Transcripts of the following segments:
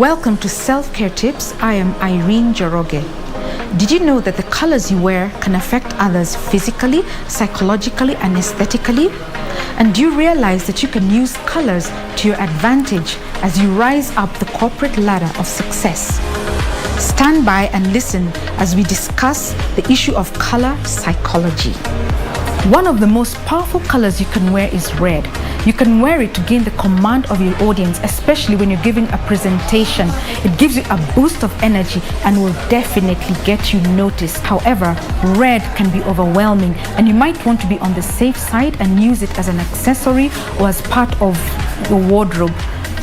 Welcome to Self-Care Tips. I am Irene Joroge. Did you know that the colors you wear can affect others physically, psychologically, and aesthetically? And do you realize that you can use colors to your advantage as you rise up the corporate ladder of success? Stand by and listen as we discuss the issue of color psychology. One of the most powerful colors you can wear is red. You can wear it to gain the command of your audience, especially when you're giving a presentation. It gives you a boost of energy and will definitely get you noticed. However, red can be overwhelming and you might want to be on the safe side and use it as an accessory or as part of your wardrobe.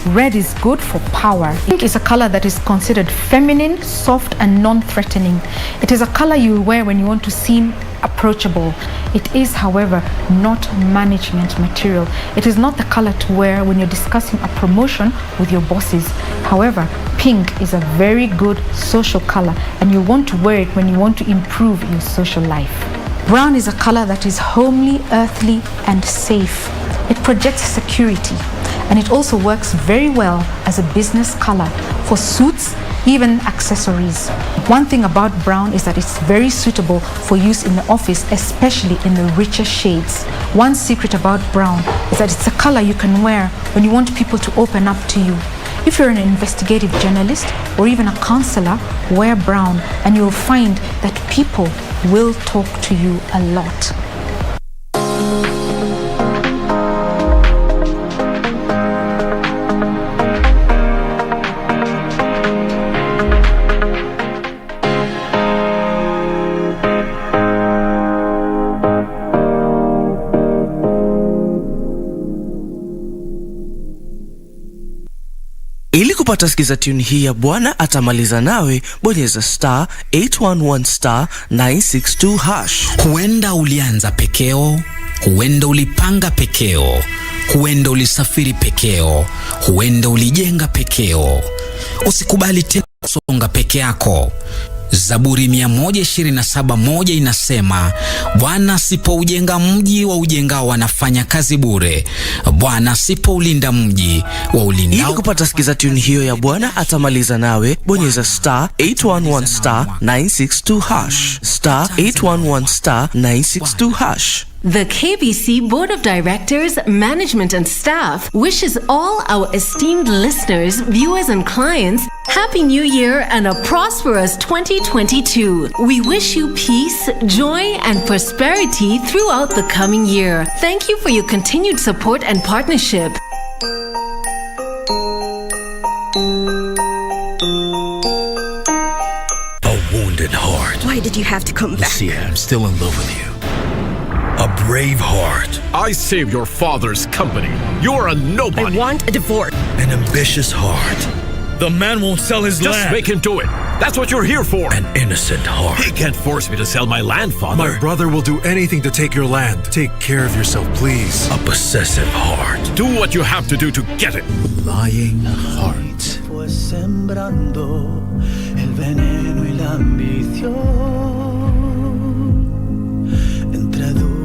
Red is good for power. Pink is a color that is considered feminine, soft, and non-threatening. It is a color you wear when you want to seem approachable. It is, however, not management material. It is not the color to wear when you're discussing a promotion with your bosses. However, pink is a very good social color and you want to wear it when you want to improve your social life. Brown is a color that is homely, earthly, and safe. It projects security, and it also works very well as a business color for suits, even accessories. One thing about brown is that it's very suitable for use in the office, especially in the richer shades. One secret about brown is that it's a color you can wear when you want people to open up to you. If you're an investigative journalist or even a counselor, wear brown and you'll find that people will talk to you a lot. Ili kupata sikiza tune hii ya Bwana Atamaliza Nawe, bonyeza star 811 star 962 hash. Huenda ulianza pekeo, huenda ulipanga pekeo, huenda ulisafiri pekeo, huenda ulijenga pekeo. Usikubali tena kusonga peke yako. Zaburi 127:1 inasema, Bwana asipoujenga mji wa ujengao wanafanya kazi bure. Bwana asipoulinda mji wa ulindao. Ili kupata sikiza tune hiyo ya Bwana Atamaliza Nawe, bonyeza star 811 star 962 hash. Star 811 star 962 hash. The KBC Board of Directors, Management and Staff wishes all our esteemed listeners, viewers and clients Happy New Year and a prosperous 2022. We wish you peace, joy and prosperity throughout the coming year. Thank you for your continued support and partnership. A wounded heart. Why did you have to come back? See, I'm still in love with you. A brave heart. I saved your father's company. You're a nobody. I want a divorce. An ambitious heart. The man won't sell his land. Just make him do it. That's what you're here for. An innocent heart. He can't force me to sell my land, Father. My brother will do anything to take your land. Take care of yourself, please. A possessive heart. Do what you have to do to get it. Lying heart. Fue sembrando el veneno y la ambición. Entre dudas.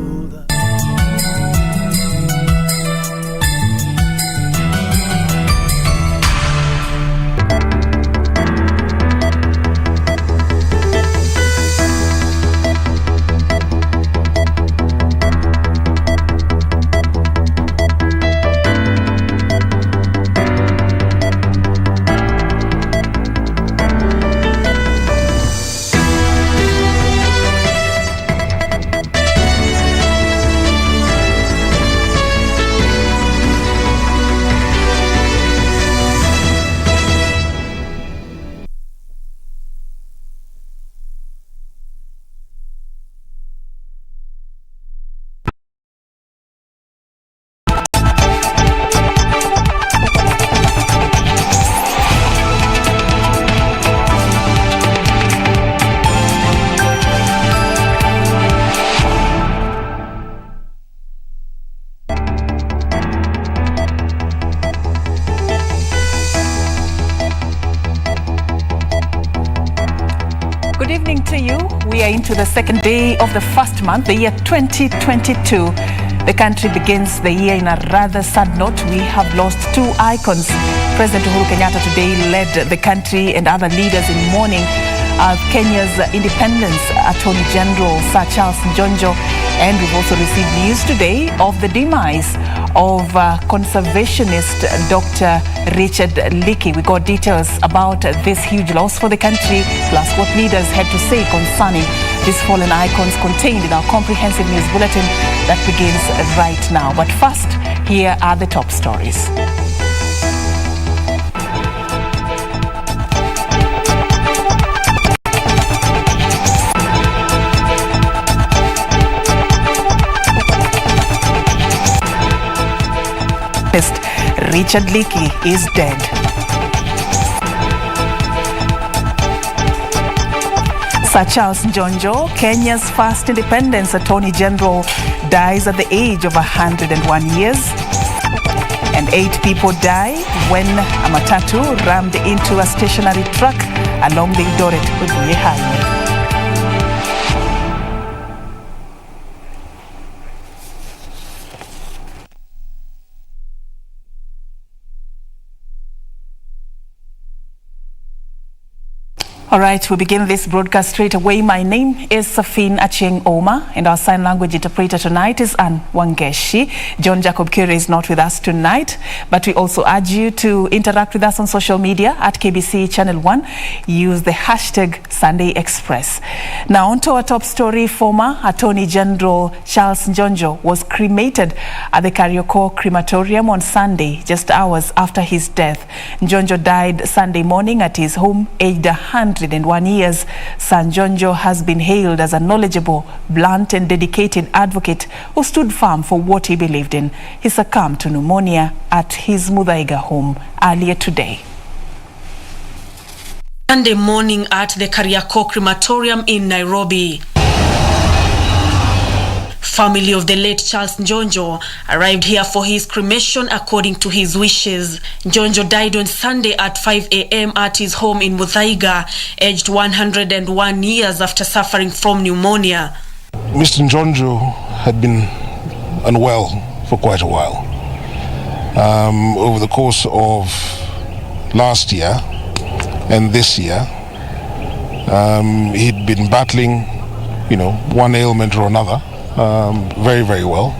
Good evening to you. We are into the second day of the first month, the year 2022. The country begins the year in a rather sad note. We have lost two icons. President Uhuru Kenyatta today led the country and other leaders in mourning Kenya's independence, Attorney General Sir Charles Njonjo, and we've also received news today of the demise of conservationist Dr. Richard Leakey. We got details about this huge loss for the country, plus what leaders had to say concerning these fallen icons contained in our comprehensive news bulletin that begins right now. But first, here are the top stories. Richard Leakey is dead. Sir Charles Njonjo, Kenya's first independence Attorney General, dies at the age of 101 years. And 8 people die when a matatu rammed into a stationary truck along the Eldoret-Webuye highway. All right, we begin this broadcast straight away. My name is Serfine Achieng Oma, and our sign language interpreter tonight is Ann Wangeshi. John Jacob Kure is not with us tonight, but we also urge you to interact with us on social media at KBC Channel 1. Use the hashtag Sunday Express. Now, on to our top story. Former Attorney General Charles Njonjo was cremated at the Karioko crematorium on Sunday, just hours after his death. Njonjo died Sunday morning at his home, aged 101 years. Sir Njonjo has been hailed as a knowledgeable, blunt and dedicated advocate who stood firm for what he believed in. He succumbed to pneumonia at his Muthaiga home earlier today. Sunday morning at the Kariako crematorium in Nairobi. Family of the late Charles Njonjo arrived here for his cremation according to his wishes. Njonjo died on Sunday at 5 a.m. at his home in Muthaiga, aged 101 years after suffering from pneumonia. Mr. Njonjo had been unwell for quite a while. Over the course of last year and this year, he'd been battling, one ailment or another. Very, very well,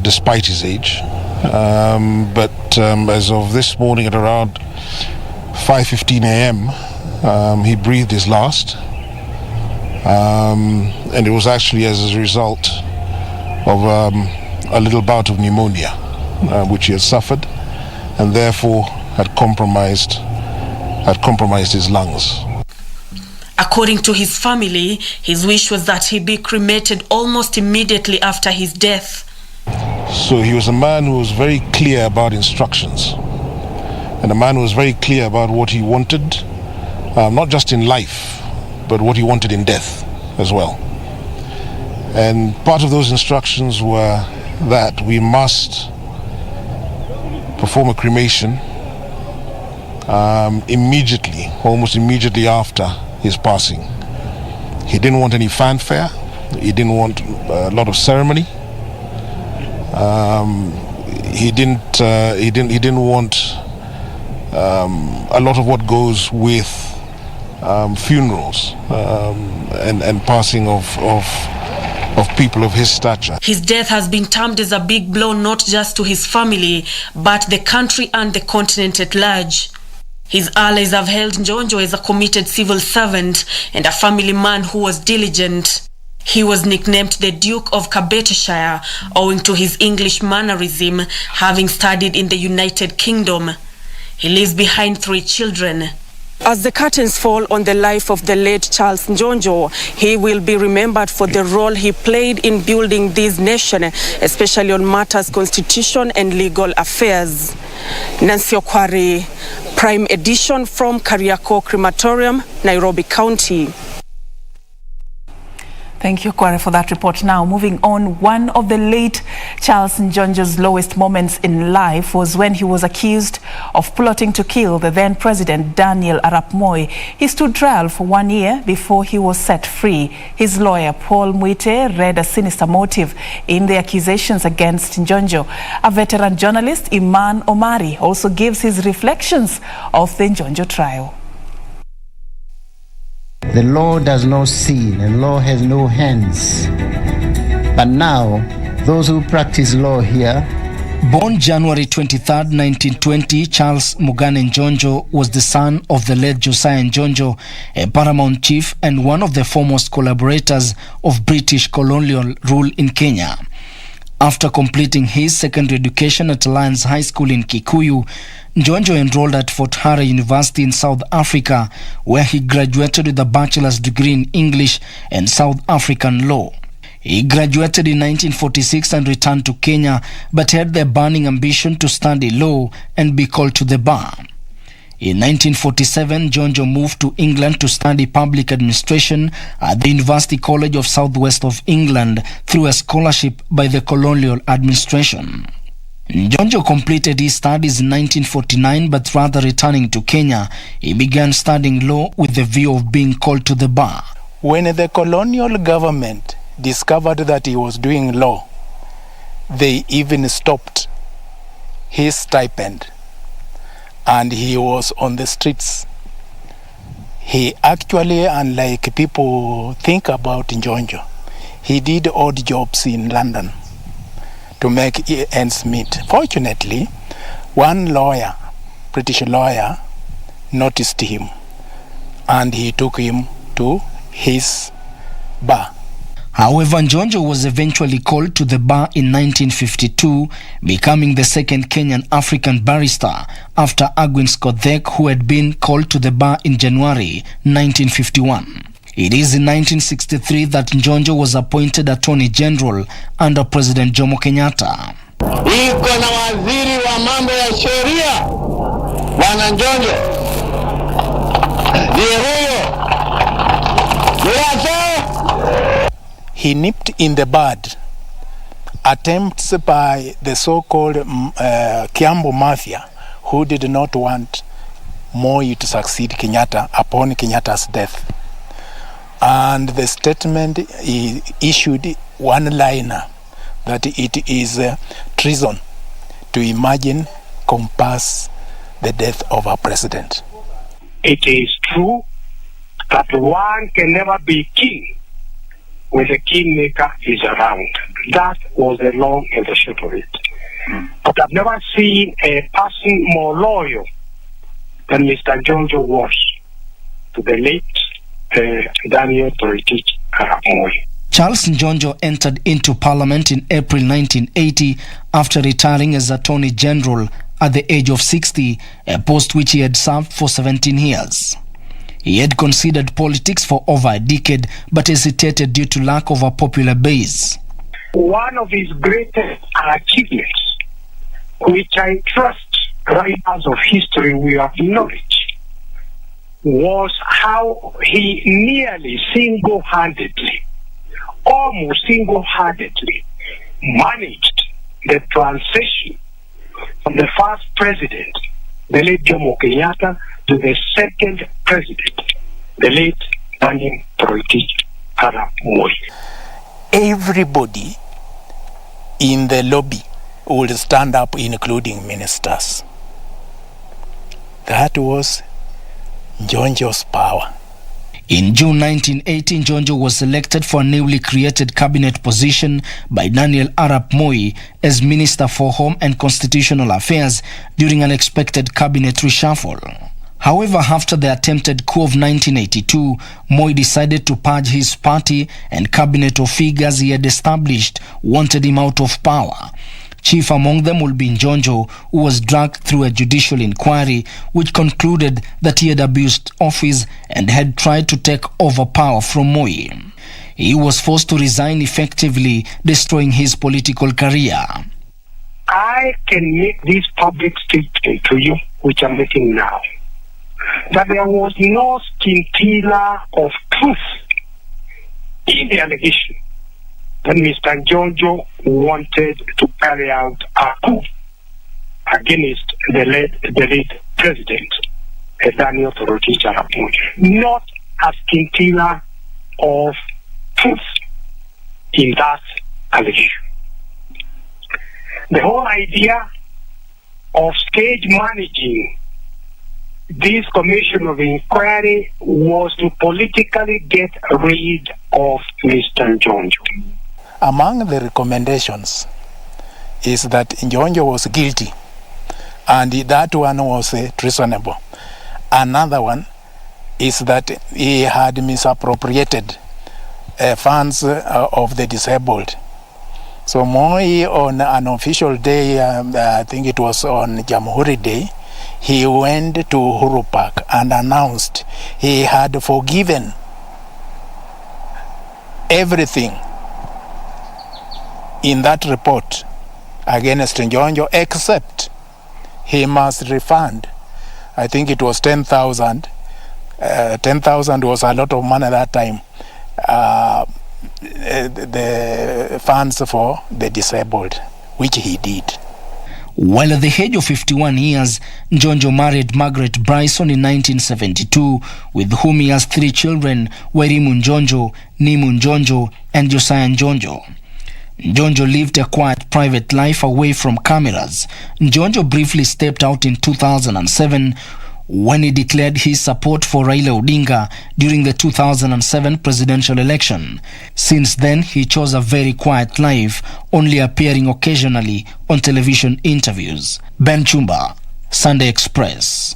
despite his age. But as of this morning at around 5:15 a.m., he breathed his last. And it was actually as a result of a little bout of pneumonia, which he had suffered, and therefore had compromised his lungs. According to his family, his wish was that he be cremated almost immediately after his death. So he was a man who was very clear about instructions, and a man who was very clear about what he wanted, not just in life, but what he wanted in death as well. And part of those instructions were that we must perform a cremation immediately, almost immediately after his passing. He didn't want any fanfare. He didn't want a lot of ceremony. He didn't want a lot of what goes with funerals and passing of people of his stature. His death has been termed as a big blow not just to his family, but the country and the continent at large. His allies have hailed Njonjo as a committed civil servant and a family man who was diligent. He was nicknamed the Duke of Kabetishire owing to his English mannerism, having studied in the United Kingdom. He leaves behind 3 children. As the curtains fall on the life of the late Charles Njonjo, he will be remembered for the role he played in building this nation, especially on matters constitution and legal affairs. Nancy Okwari, Prime Edition from Kariako Crematorium, Nairobi County. Thank you, Kware, for that report. Now, moving on, one of the late Charles Njonjo's lowest moments in life was when he was accused of plotting to kill the then President Daniel Arap Moi. He stood trial for 1 year before he was set free. His lawyer, Paul Mwite, read a sinister motive in the accusations against Njonjo. A veteran journalist, Iman Omari, also gives his reflections of the Njonjo trial. The law does not see, and law has no hands. But now, those who practice law here. Born January 23, 1920, Charles Mugane Njonjo was the son of the late Josiah Njonjo, a paramount chief and one of the foremost collaborators of British colonial rule in Kenya. After completing his secondary education at Alliance High School in Kikuyu, Njonjo enrolled at Fort Hare University in South Africa, where he graduated with a bachelor's degree in English and South African law. He graduated in 1946 and returned to Kenya, but had the burning ambition to study law and be called to the bar. In 1947, Njonjo moved to England to study public administration at the University College of South West of England through a scholarship by the colonial administration. Njonjo completed his studies in 1949, but rather returning to Kenya, he began studying law with the view of being called to the bar. When the colonial government discovered that he was doing law, they even stopped his stipend, and he was on the streets. He actually, unlike people think about Njonjo, he did odd jobs in London to make ends meet. Fortunately, one lawyer, British lawyer, noticed him, and he took him to his bar. However, Njonjo was eventually called to the bar in 1952, becoming the second Kenyan African barrister after Agwin Skodhek, who had been called to the bar in January 1951. It is in 1963 that Njonjo was appointed Attorney General under President Jomo Kenyatta. Iko na waziri wa mambo ya sheria, Bwana Njonjo. Ndiye huyo. He nipped in the bud attempts by the so-called Kiambu Mafia, who did not want Moi to succeed Kenyatta upon Kenyatta's death. And the statement he issued one-liner that it is treason to imagine, compass the death of a president. It is true that one can never be king when the kingmaker is around. That was the long and the short of it. But I've never seen a person more loyal than Mr. Njonjo was to the late Daniel Arap Moi. Charles Njonjo entered into parliament in April 1980 after retiring as Attorney General at the age of 60, a post which he had served for 17 years. He had considered politics for over a decade, but hesitated due to lack of a popular base. One of his greatest achievements, which I trust writers of history will acknowledge, was how he nearly single-handedly, almost single-handedly, managed the transition from the first president, the late Jomo Kenyatta, to the second president, the late Daniel Arap Moi. Everybody in the lobby would stand up, including ministers. That was Njonjo's power. In June 1980, Njonjo was selected for a newly created cabinet position by Daniel Arap Moi as Minister for Home and Constitutional Affairs during an expected cabinet reshuffle. However, after the attempted coup of 1982, Moi decided to purge his party, and cabinet of figures he had established wanted him out of power. Chief among them will be Njonjo, who was dragged through a judicial inquiry which concluded that he had abused office and had tried to take over power from Moi. He was forced to resign, effectively destroying his political career. I can make this public statement to you, which I'm making now, that there was no scintilla of truth in the allegation that Mr. Njonjo wanted to carry out a coup against the late president, Daniel Toroitich arap Moi. Not a scintilla of truth in that allegation. The whole idea of stage managing this commission of inquiry was to politically get rid of Mr. Njonjo. Among the recommendations is that Njonjo was guilty, and that one was treasonable. Another one is that he had misappropriated funds of the disabled. So Moi, on an official day, I think it was on Jamhuri Day, he went to Uhuru Park and announced he had forgiven everything in that report against Njonjo, except he must refund. I think it was 10,000. 10,000 was a lot of money at that time. The funds for the disabled, which he did. While at the age of 51 years, Njonjo married Margaret Bryson in 1972, with whom he has 3 children, Wairimu Njonjo, Nimu Njonjo, and Josiah Njonjo. Njonjo lived a quiet private life away from cameras. Njonjo briefly stepped out in 2007 when he declared his support for Raila Odinga during the 2007 presidential election. Since then, he chose a very quiet life, only appearing occasionally on television interviews. Ben Chumba, Sunday Express.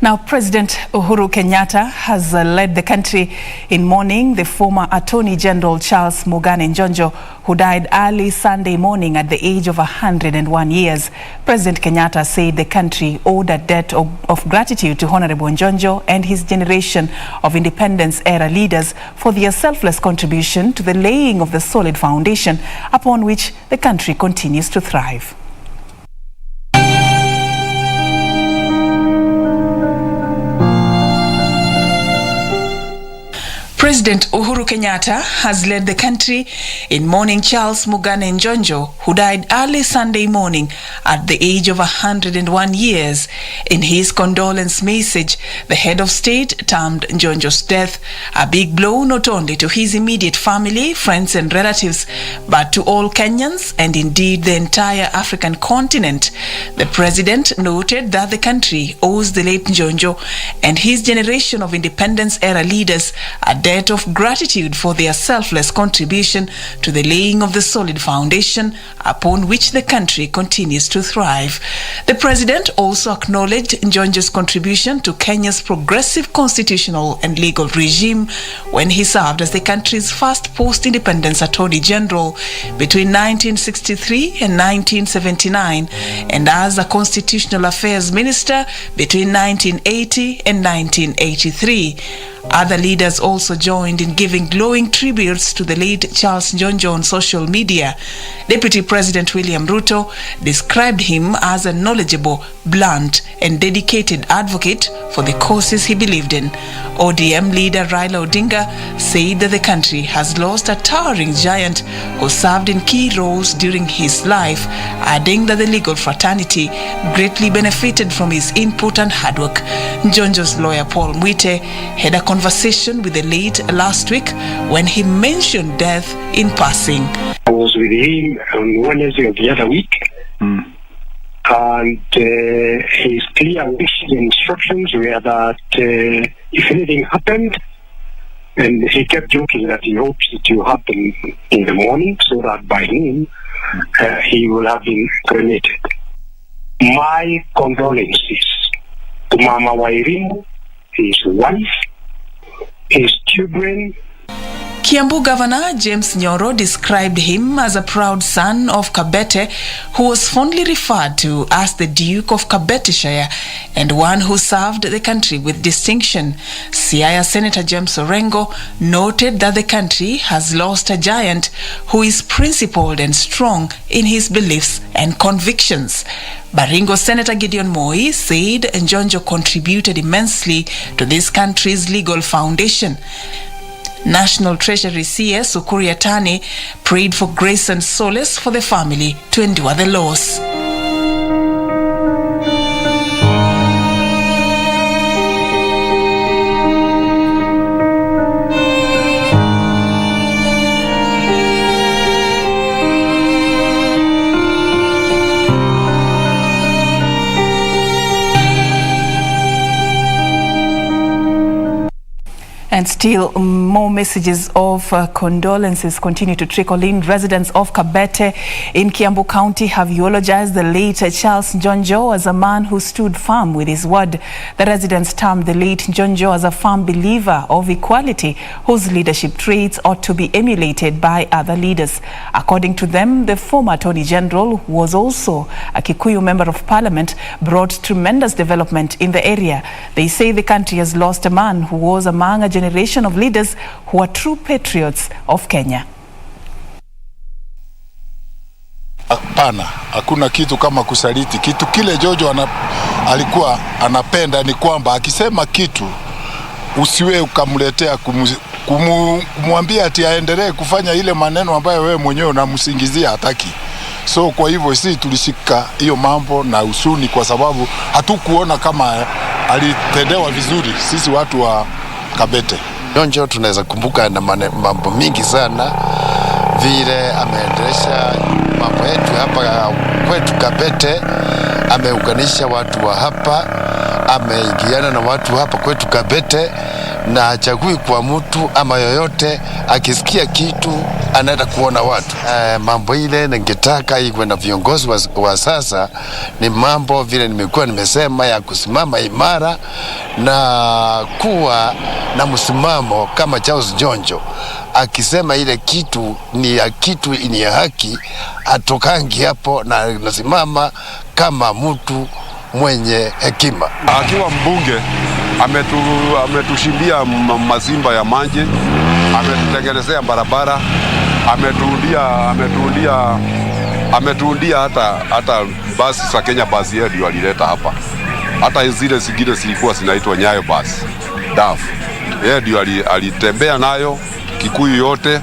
Now, President Uhuru Kenyatta has led the country in mourning the former Attorney General Charles Mugabe Njonjo, who died early Sunday morning at the age of 101 years. President Kenyatta said the country owed a debt of gratitude to Honorable Njonjo and his generation of independence-era leaders for their selfless contribution to the laying of the solid foundation upon which the country continues to thrive. President Uhuru Kenyatta has led the country in mourning Charles Mugabe Njonjo, who died early Sunday morning at the age of 101 years. In his condolence message, the head of state termed Njonjo's death a big blow not only to his immediate family, friends and relatives, but to all Kenyans and indeed the entire African continent. The president noted that the country owes the late Njonjo and his generation of independence-era leaders a debt of gratitude for their selfless contribution to the laying of the solid foundation upon which the country continues to thrive. The president also acknowledged Njonjo's contribution to Kenya's progressive constitutional and legal regime when he served as the country's first post-independence Attorney General between 1963 and 1979 and as a Constitutional Affairs Minister between 1980 and 1983. Other leaders also joined in giving glowing tributes to the late Charles Njonjo on social media. Deputy President William Ruto described him as a knowledgeable, blunt, and dedicated advocate for the causes he believed in. ODM leader Raila Odinga said that the country has lost a towering giant who served in key roles during his life, adding that the legal fraternity greatly benefited from his input and hard work. Njonjo's lawyer Paul Mwite had a conversation with the late last week when he mentioned death in passing. I was with him on Wednesday of the other week, and his clear wishes and instructions were that if anything happened, and he kept joking that he hopes it will happen in the morning so that by noon he will have been cremated. My condolences to Mama Wairimu, his wife, his children. Kiambu Governor James Nyoro described him as a proud son of Kabete, who was fondly referred to as the Duke of Kabeteshire and one who served the country with distinction. Siaya Senator James Orengo noted that the country has lost a giant who is principled and strong in his beliefs and convictions. Baringo Senator Gideon Moi said Njonjo contributed immensely to this country's legal foundation. National Treasury CS Ukuri Yatani prayed for grace and solace for the family to endure the loss. And still more messages of condolences continue to trickle in. Residents of Kabete in Kiambu County have eulogized the late Charles Njonjo as a man who stood firm with his word. The residents termed the late Njonjo as a firm believer of equality whose leadership traits ought to be emulated by other leaders. According to them, the former Attorney General, who was also a Kikuyu Member of Parliament, brought tremendous development in the area. They say the country has lost a man who was among a generation of leaders who are true patriots of Kenya. Hapana, hakuna kitu kama kusaliti. Kitu kile Jojo alikuwa anapenda ni kwamba akisema kitu usiwe ukamletea kumwambia ati aendelee kufanya ile maneno ambayo wewe mwenyewe unamsingizia hataki. So kwa hivyo sisi tulishika hiyo mambo na usuni kwa sababu hatukuona kama alitendewa vizuri sisi watu wa Kabete. Njonjo tunaweza kumbuka na mambo mingi sana vile ameendelesha mambo yetu hapa kwetu Kabete, ameunganisha watu wa hapa, ameingiana na watu hapa kwetu Kabete na hachagui kwa mtu ama yoyote, akisikia kitu anaenda kuona watu. Mambo ile ningetaka iwe na viongozi wa sasa ni mambo vile nimekuwa nimesema ya kusimama imara na kuwa na msimamo kama Charles Njonjo. Akisema ile kitu ni ya kitu ni ya haki, atokangi hapo na nasimama kama mtu mwenye hekima. Akiwa mbunge ametushimbia mazimba ya maji, ametutengenezea barabara, ametuundia hata basi za Kenya basi ndio alileta hapa. Hata zile zingine zilikuwa zinaitwa Nyayo basi. Dafu. Yeye ndio alitembea nayo Kikuyu yote.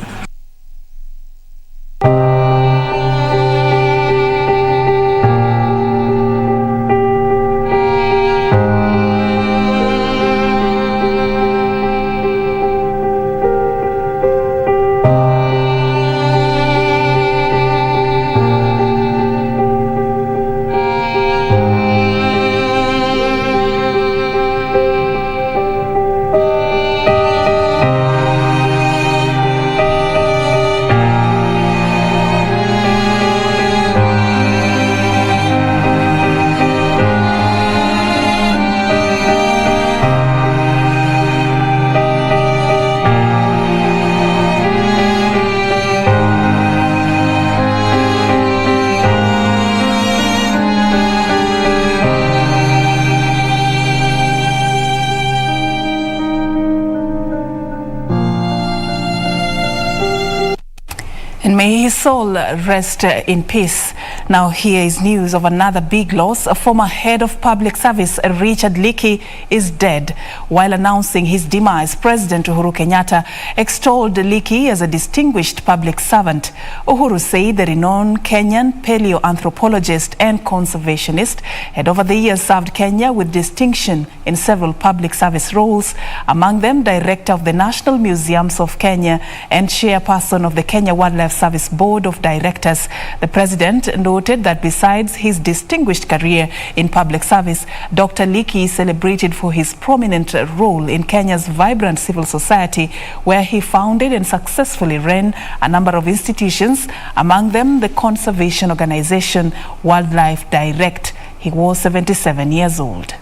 And may his soul rest in peace. Now here is news of another big loss. A former head of public service, Richard Leakey, is dead. While announcing his demise, President Uhuru Kenyatta extolled Leakey as a distinguished public servant. Uhuru said the renowned Kenyan paleoanthropologist and conservationist had over the years served Kenya with distinction in several public service roles, among them Director of the National Museums of Kenya and Chairperson of the Kenya Wildlife Service Board of Directors. The President noted that besides his distinguished career in public service, Dr. Leakey is celebrated for his prominent role in Kenya's vibrant civil society, where he founded and successfully ran a number of institutions, among them the conservation organization Wildlife Direct. He was 77 years old.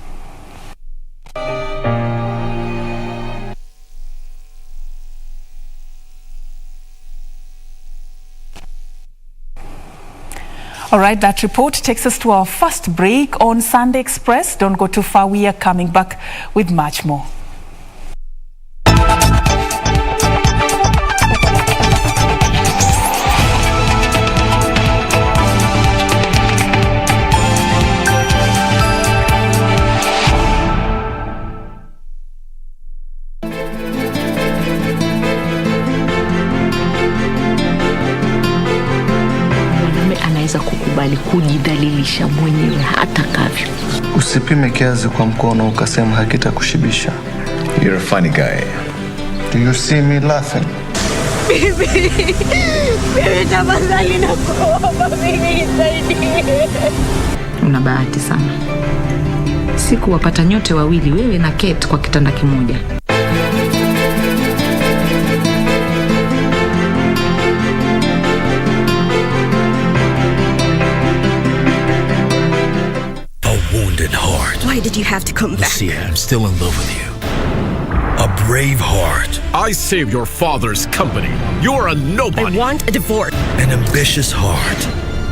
All right, that report takes us to our first break on Sunday Express. Don't go too far. We are coming back with much more. anaweza kukubali kujidhalilisha mwenyewe hata kavyo. Usipime kiazi kwa mkono ukasema hakitakushibisha. You're a funny guy. Do you see me laughing? Baby, tafadhali nakuomba mimi nisaidie. Una bahati sana. Siku wapata nyote wawili, wewe na Kate kwa kitanda kimoja. A wounded heart. Why did you have to come back? See, I'm still in love with you. A brave heart. I saved your father's company. You're a nobody. I want a divorce. An ambitious heart.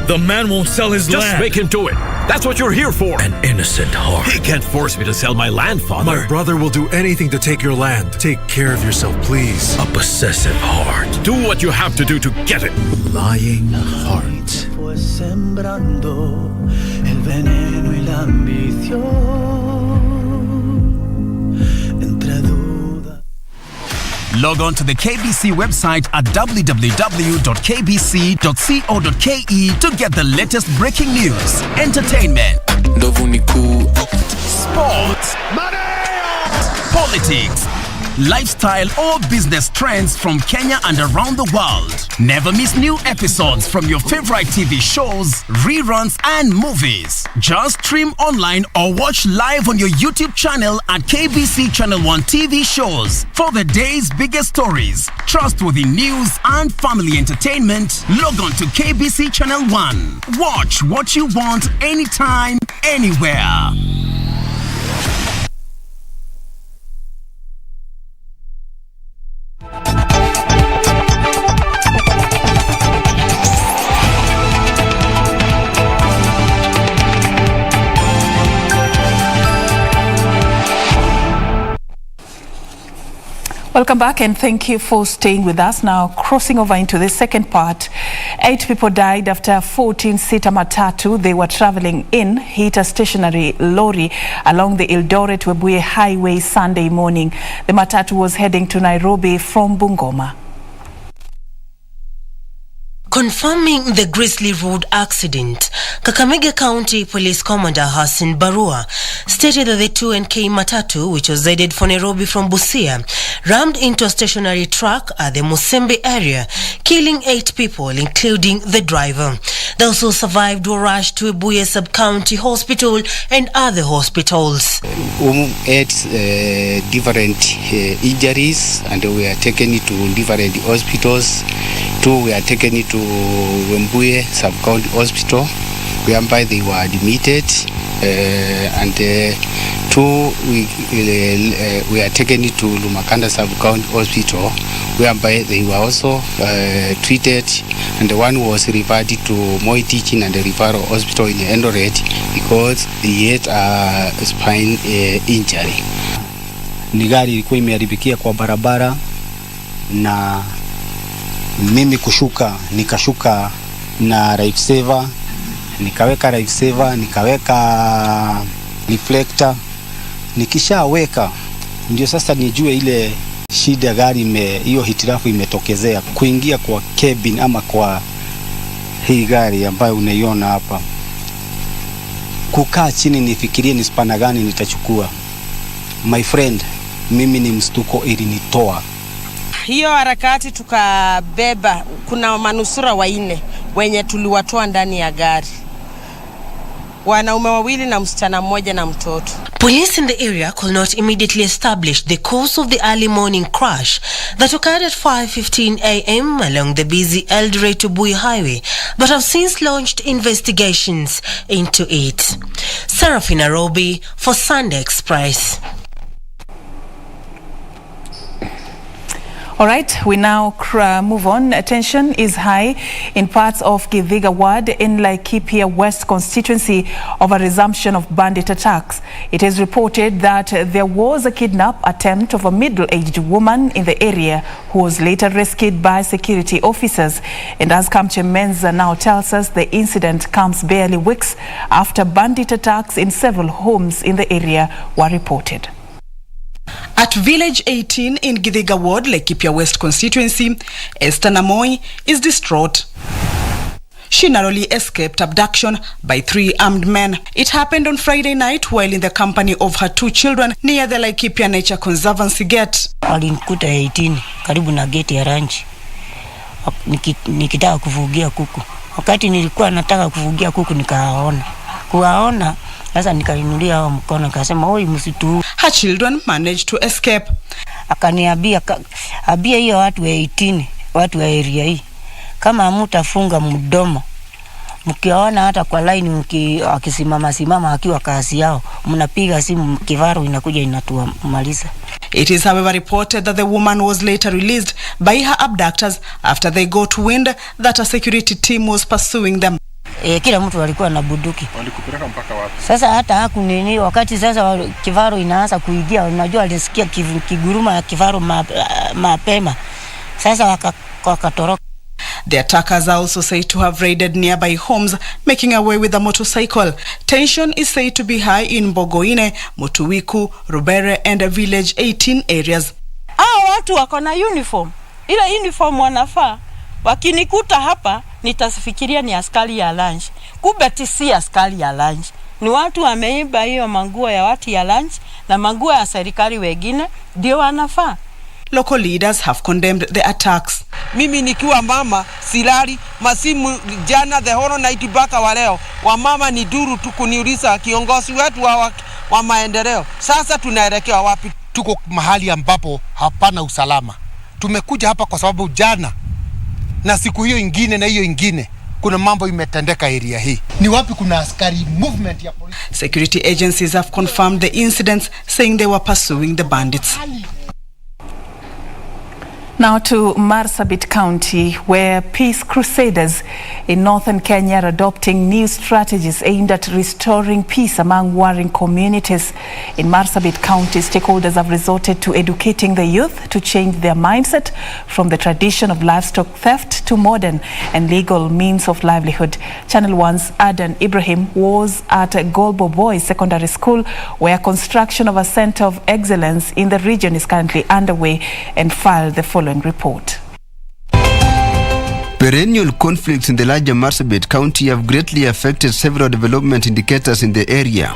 The man won't sell his land. Just make him do it. That's what you're here for. An innocent heart. He can't force me to sell my land, Father. My brother will do anything to take your land. Take care of yourself, please. A possessive heart. Do what you have to do to get it. Lying heart. Fue sembrando el veneno y la ambición entre dudas. Log on to the KBC website at www.kbc.co.ke to get the latest breaking news, entertainment, sports, politics, lifestyle or business trends from Kenya and around the world. Never miss new episodes from your favorite TV shows, reruns and movies. Just stream online or watch live on your YouTube channel at KBC Channel 1 TV shows. For the day's biggest stories, trustworthy news and family entertainment, log on to KBC Channel 1. Watch what you want anytime, anywhere. Welcome back and thank you for staying with us. Now, crossing over into the second part, 8 people died after a 14-seater matatu they were traveling in hit a stationary lorry along the Eldoret-Webuye Highway Sunday morning. The matatu was heading to Nairobi from Bungoma. Confirming the grisly road accident, Kakamega County Police Commander Hassan Barua stated that the 2NK matatu, which was headed for Nairobi from Busia, rammed into a stationary truck at the Musembe area, killing 8 people, including the driver. Those who survived were rushed to Webuye Sub-County Hospital and other hospitals. 8 different injuries, and we are taken to different hospitals. 2 we are taken to Webuye Sub-County Hospital, whereby they were admitted, and 2 we are taken to Lumakanda Sub-County Hospital, whereby they were also treated, and 1 was referred to Moi Teaching and Referral Hospital in Eldoret because he had a spine injury. Ni gari ilikuwa imeharibikia kwa barabara na mimi nikashuka na life saver, nikaweka life saver, nikaweka reflector, nikishaweka ndio sasa nijue ile shida gari hiyo hitirafu imetokezea kuingia kwa cabin ama kwa hii gari ambayo unaiona hapa. Kukaa chini nifikirie ni spana gani nitachukua. My friend, mimi ni mstuko ilinitoa. Hiyo harakati tukabeba, kuna manusura 4 wenye tuliwatoa ndani ya gari. Wanaume 2 na msichana 1 na mtoto. Police in the area could not immediately establish the cause of the early morning crash that occurred at 5:15 a.m. along the busy Eldoret-Webuye Highway, but have since launched investigations into it. Serfine for Sunday Express. All right, we now move on. Tension is high in parts of Githiga Ward in Laikipia West constituency over resumption of bandit attacks. It is reported that there was a kidnap attempt of a middle-aged woman in the area who was later rescued by security officers. And as Kamche Menza now tells us, the incident comes barely weeks after bandit attacks in several homes in the area were reported. At Village 18 in Githiga Ward, Laikipia West constituency, Esther Namoi is distraught. She She narrowly escaped abduction by 3 armed men. It happened on Friday night while in the company of her 2 children near the Laikipia Nature Conservancy gate. Alinikuta 18 karibu na gate ya ranch. Nikitaka kufugia kuku. Wakati nilikuwa nataka kufugia kuku kuwaona sasa nikainulia hao mkono akasema oi msitu. Her children managed to escape. Akaniambia hiyo watu wa 18 watu wa area hii kama mtafunga mdomo mkiona hata kwa line akisimama akiwa kazi yao mnapiga simu kifaru inakuja inatumaliza. It is however reported that the woman was later released by her abductors after they got wind that a security team was pursuing them. Kila mtu alikuwa na bunduki. Walikupeleka mpaka wapi? Sasa hata hakunini wakati sasa kifaru inaanza kuingia, unajua alisikia kiguruma ya kifaru mapema. Sasa wakatoroka. The attackers are also said to have raided nearby homes, making away with a motorcycle. Tension is said to be high in Bogoine, Mutuwiku, Rubere and Village 18 areas. Watu wako na uniform. Ile uniform wanafaa. Wakinikuta hapa nitafikiria ni askari ya lunch. Kumbe si askari ya lunch. Ni watu wameiba hiyo manguo ya watu ya lunch na manguo ya serikali wengine ndio wanafaa. Local leaders have condemned the attacks. Mimi nikiwa mama silali masimu jana the whole night mpaka wa leo. Wa mama ni duru tu kuniuliza kiongozi wetu wa maendeleo. Sasa tunaelekea wapi? Tuko mahali ambapo hapana usalama. Tumekuja hapa kwa sababu jana na siku hiyo ingine na hiyo ingine kuna mambo imetendeka area hii. Ni wapi kuna askari movement ya police? Security agencies have confirmed the incidents, saying they were pursuing the bandits. Now to Marsabit County, where peace crusaders in northern Kenya are adopting new strategies aimed at restoring peace among warring communities. In Marsabit County, stakeholders have resorted to educating the youth to change their mindset from the tradition of livestock theft to modern and legal means of livelihood. Channel One's Adan Ibrahim was at Golbo Boys Secondary School, where construction of a center of excellence in the region is currently underway, and filed the following report. Perennial conflicts in the larger Marsabit County have greatly affected several development indicators in the area.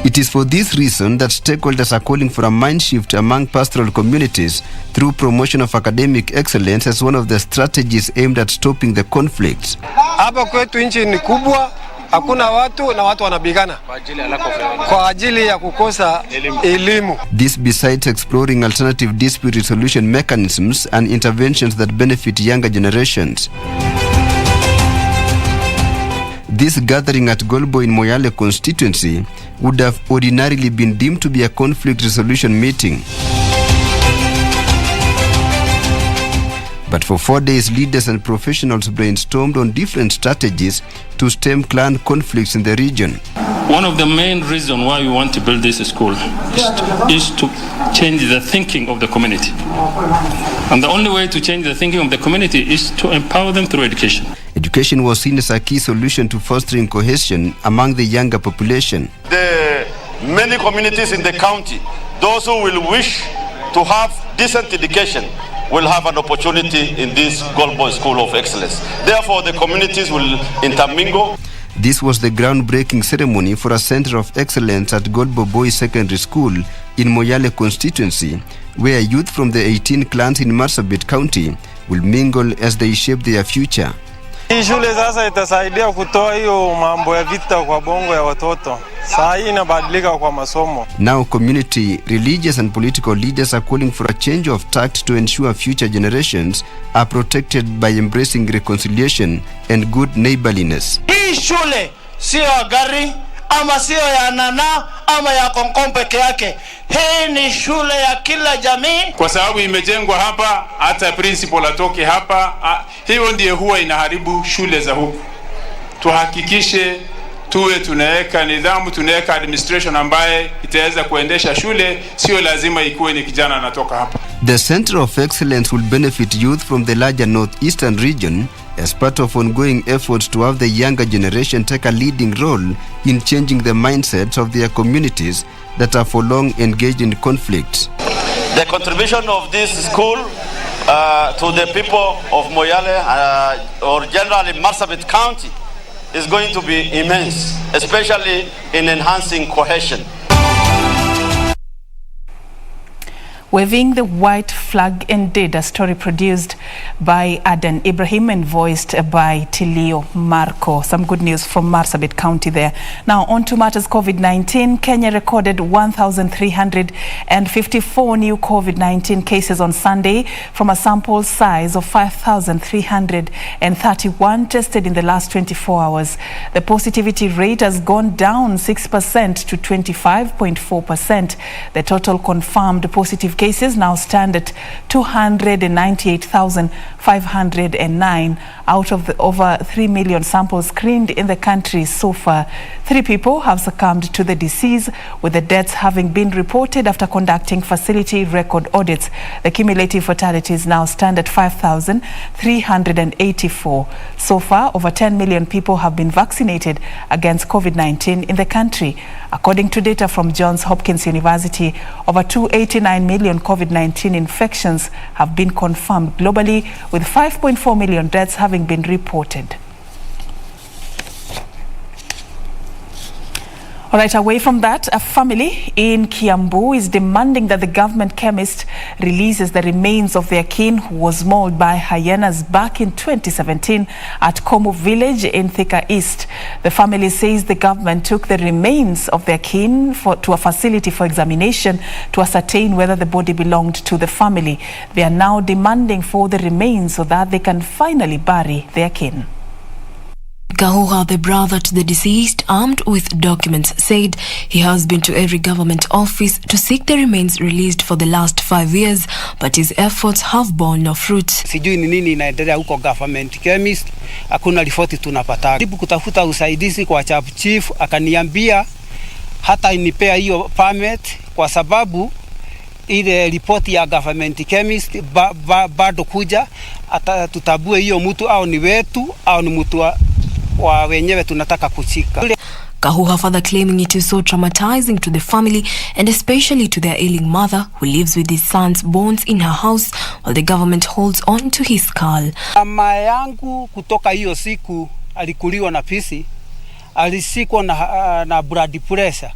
It is for this reason that stakeholders are calling for a mind shift among pastoral communities through promotion of academic excellence as one of the strategies aimed at stopping the conflicts. Hapa kwetu nchi ni kubwa, hakuna watu na watu wanapigana kwa ajili ya kukosa elimu. This besides exploring alternative dispute resolution mechanisms and interventions that benefit younger generations. This gathering at Golbo in Moyale constituency would have ordinarily been deemed to be a conflict resolution meeting. But for 4 days, leaders and professionals brainstormed on different strategies to stem clan conflicts in the region. One of the main reasons why we want to build this school is to change the thinking of the community. And the only way to change the thinking of the community is to empower them through education. Education was seen as a key solution to fostering cohesion among the younger population. The many communities in the county, those who will wish to have decent education, will have an opportunity in this Golbo School of Excellence. Therefore, the communities will intermingle. This was the groundbreaking ceremony for a center of excellence at Golbo Boys Secondary School in Moyale constituency, where youth from the 18 clans in Marsabit County will mingle as they shape their future. Hii shule sasa itasaidia kutoa hiyo mambo ya vita kwa bongo ya watoto. Saa hii inabadilika kwa masomo. Now community, religious and political leaders are calling for a change of tact to ensure future generations are protected by embracing reconciliation and good neighborliness. Hii shule sio ya gari ama sio ya nana ama ya Konkom peke yake. Hii ni shule ya kila jamii. Kwa sababu imejengwa hapa, hata principal atoke hapa, hiyo ndiye huwa inaharibu shule za huku. Tuhakikishe tuwe tunaweka nidhamu, tunaweka administration ambaye itaweza kuendesha shule, sio lazima ikuwe ni kijana anatoka hapa. The Center of Excellence will benefit youth from the larger northeastern region as part of ongoing efforts to have the younger generation take a leading role in changing the mindsets of their communities that are for long engaged in conflict. The contribution of this school to the people of Moyale or generally Marsabit County is going to be immense, especially in enhancing cohesion. Waving the white flag indeed, a story produced by Aden Ibrahim and voiced by Tilio Marco. Some good news from Marsabit County there. Now on to matters COVID-19. Kenya recorded 1,354 new COVID-19 cases on Sunday from a sample size of 5,331 tested in the last 24 hours. The positivity rate has gone down 6% to 25.4%. The total confirmed positive cases now stand at 298,509 out of the over 3 million samples screened in the country so far. 3 people have succumbed to the disease, with the deaths having been reported after conducting facility record audits. The cumulative fatalities now stand at 5,384. So far, over 10 million people have been vaccinated against COVID-19 in the country. According to data from Johns Hopkins University, over 289 million COVID-19 infections have been confirmed globally, with 5.4 million deaths having been reported. All right, away from that, a family in Kiambu is demanding that the government chemist releases the remains of their kin who was mauled by hyenas back in 2017 at Komu village in Thika East. The family says the government took the remains of their kin to a facility for examination to ascertain whether the body belonged to the family. They are now demanding for the remains so that they can finally bury their kin. Kahuha, the brother to the deceased, armed with documents, said he has been to every government office to seek the remains released for the last 5 years, but his efforts have borne no fruit. Sijui ni nini inaendelea huko government chemist, hakuna ripoti tunapata. Jaribu kutafuta usaidizi kwa chief, akaniambia hata inipea hiyo permit kwa sababu ile ripoti ya government chemist bado kuja, hata tutabue hiyo mtu au ni wetu au ni mtu wa wenyewe tunataka kuchika. Kahuha further claiming it is so traumatizing to the family and especially to their ailing mother who lives with his son's bones in her house while the government holds on to his skull. Mama yangu kutoka hiyo siku alikuliwa na pisi, alisikwa na blood pressure.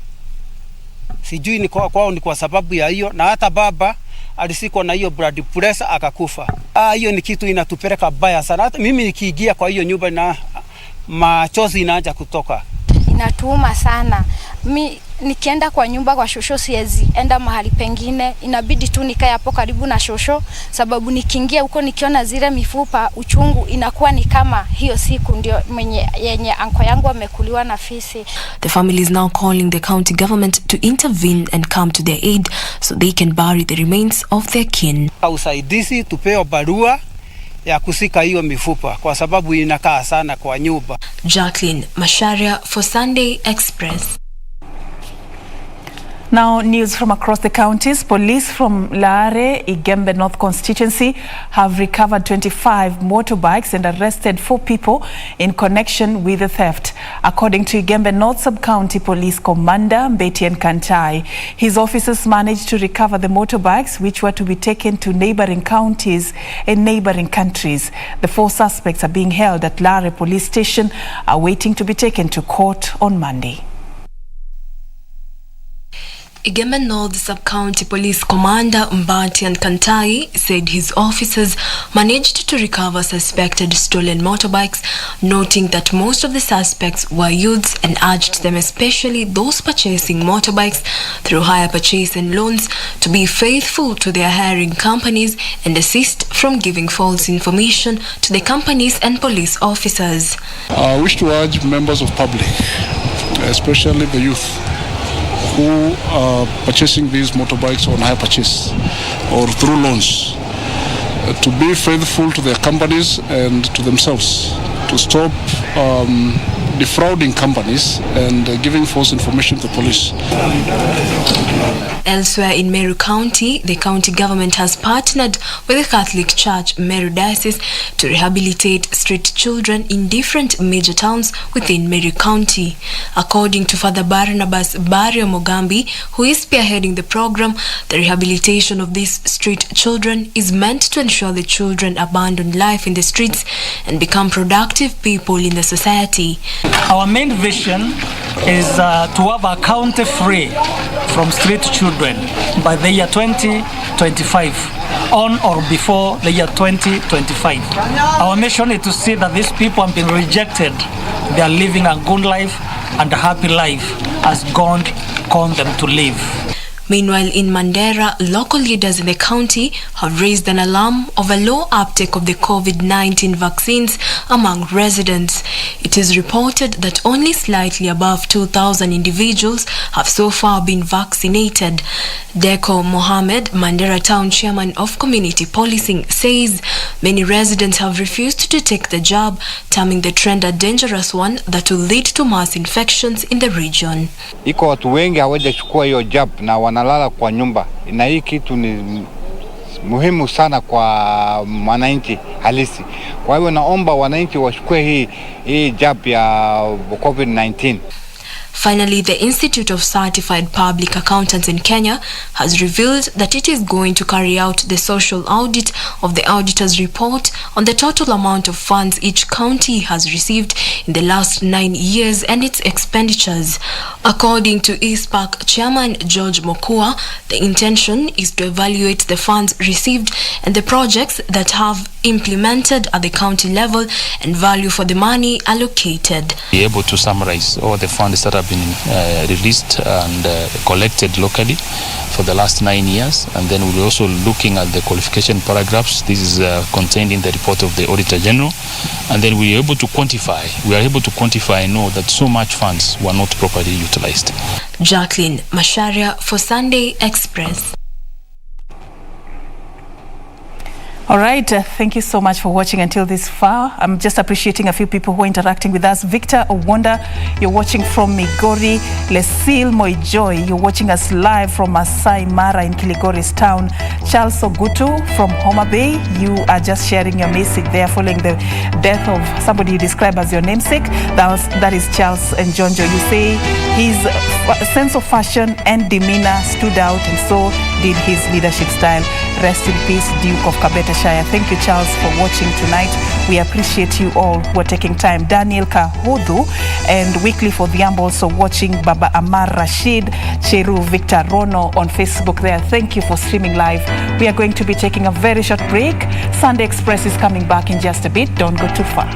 Sijui ni kwao ni kwa sababu ya hiyo, na hata baba alisikwa na hiyo blood pressure akakufa. Hiyo ni kitu inatupeleka baya sana. Hata mimi nikiingia kwa hiyo nyumba na machozi inaanza kutoka. Inatuuma sana. Nikienda kwa nyumba kwa shosho siwezi enda mahali pengine, inabidi tu nikae hapo karibu na shosho, sababu nikiingia huko nikiona zile mifupa, uchungu inakuwa ni kama hiyo siku ndio yenye anko yangu amekuliwa na fisi. The family is now calling the county government to intervene and come to their aid so they can bury the remains of their kin. Usaidizi tupewe barua ya kusika hiyo mifupa kwa sababu inakaa sana kwa nyumba. Jacqueline Masharia for Sunday Express. Now, news from across the counties. Police from Laare, Igembe North constituency have recovered 25 motorbikes and arrested 4 people in connection with the theft. According to Igembe North Sub-County Police Commander Mbetian Kantai, his officers managed to recover the motorbikes which were to be taken to neighboring counties and neighboring countries. The 4 suspects are being held at Laare Police Station, waiting to be taken to court on Monday. Igembe North Sub-County Police Commander Mbatian Kantai said his officers managed to recover suspected stolen motorbikes, noting that most of the suspects were youths, and urged them, especially those purchasing motorbikes through hire purchase and loans, to be faithful to their hiring companies and desist from giving false information to the companies and police officers. I wish to urge members of public, especially the youth, who are purchasing these motorbikes on hire purchase or through loans, to be faithful to their companies and to themselves, to stop defrauding companies and giving false information to police. Elsewhere in Meru County, the county government has partnered with the Catholic Church Meru Diocese to rehabilitate street children in different major towns within Meru County. According to Father Barnabas Barrio Mogambi, who is spearheading the program, the rehabilitation of these street children is meant to ensure the children abandon life in the streets and become productive people in the society. Our main vision is to have a county free from street children by the year 2025, on or before the year 2025. Our mission is to see that these people have been rejected. They are living a good life and a happy life as God called them to live. Meanwhile, in Mandera, local leaders in the county have raised an alarm of a low uptake of the COVID-19 vaccines among residents. It is reported that only slightly above 2,000 individuals have so far been vaccinated. Deko Mohammed, Mandera Town Chairman of Community Policing, says many residents have refused to take the jab, terming the trend a dangerous one that will lead to mass infections in the region. Iko watu wengi hawajachukua hiyo jab na wanalala kwa nyumba, na hii kitu ni muhimu sana kwa wananchi halisi. Kwa hivyo naomba wananchi wachukue hii jab ya COVID-19. Finally, the Institute of Certified Public Accountants in Kenya has revealed that it is going to carry out the social audit of the auditor's report on the total amount of funds each county has received in the last 9 years and its expenditures. According to ICPAK Chairman George Mokua, the intention is to evaluate the funds received and the projects that have implemented at the county level and value for the money allocated. Be able to summarize all the funds that have been released and collected locally for the last 9 years, and then we're also looking at the qualification paragraphs. This is contained in the report of the Auditor General, and then we are able to quantify and know that so much funds were not properly utilized. Jacqueline Masharia for Sunday Express. All right, thank you so much for watching until this far. I'm just appreciating a few people who are interacting with us. Victor Owonda, you're watching from Migori. Lesil Moijoy, you're watching us live from Masai Mara in Kiligori's town. Charles Ogutu from Homa Bay, you are just sharing your message there following the death of somebody you describe as your namesake. That is Charles Njonjo. You say his sense of fashion and demeanor stood out, and so did his leadership style. Rest in peace, Duke of Kabete Shire. Thank you, Charles, for watching tonight. We appreciate you all who are taking time. Daniel Kahudu and Weekly for Dhiambo also watching. Baba Amar Rashid, Cheru Victor Rono on Facebook there. Thank you for streaming live. We are going to be taking a very short break. Sunday Express is coming back in just a bit. Don't go too far.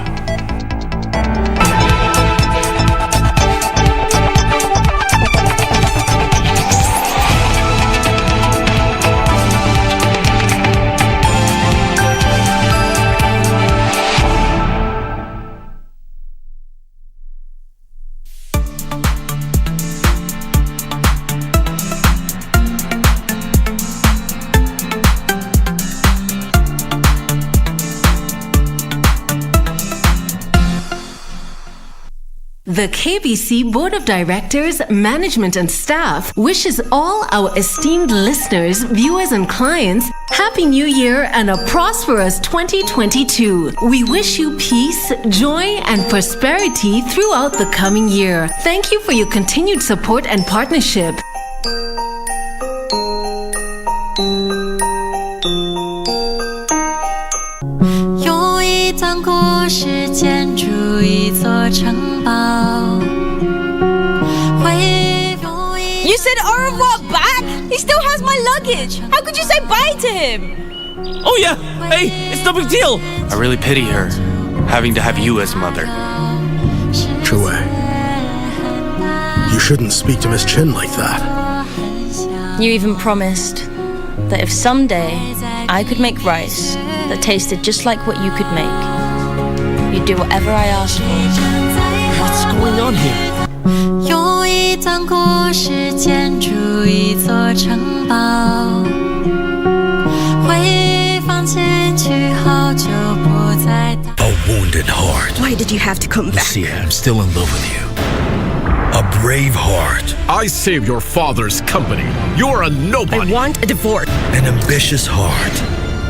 The KBC Board of Directors, Management and Staff wishes all our esteemed listeners, viewers and clients Happy New Year and a prosperous 2022. We wish you peace, joy and prosperity throughout the coming year. Thank you for your continued support and partnership. You said au revoir back? He still has my luggage. How could you say bye to him? Oh yeah, hey, it's no big deal. I really pity her, having to have you as mother. Chue, you shouldn't speak to Miss Chin like that. You even promised that if someday I could make rice that tasted just like what you could make, you'd do whatever I asked for. What's going on here? 有一段故事建筑一座城堡，会放进去好久不再打。wounded heart. Why did you have to come back? Lucia, I'm still in love with you. A brave heart. I saved your father's company. You're a nobody. I want a divorce. An ambitious heart.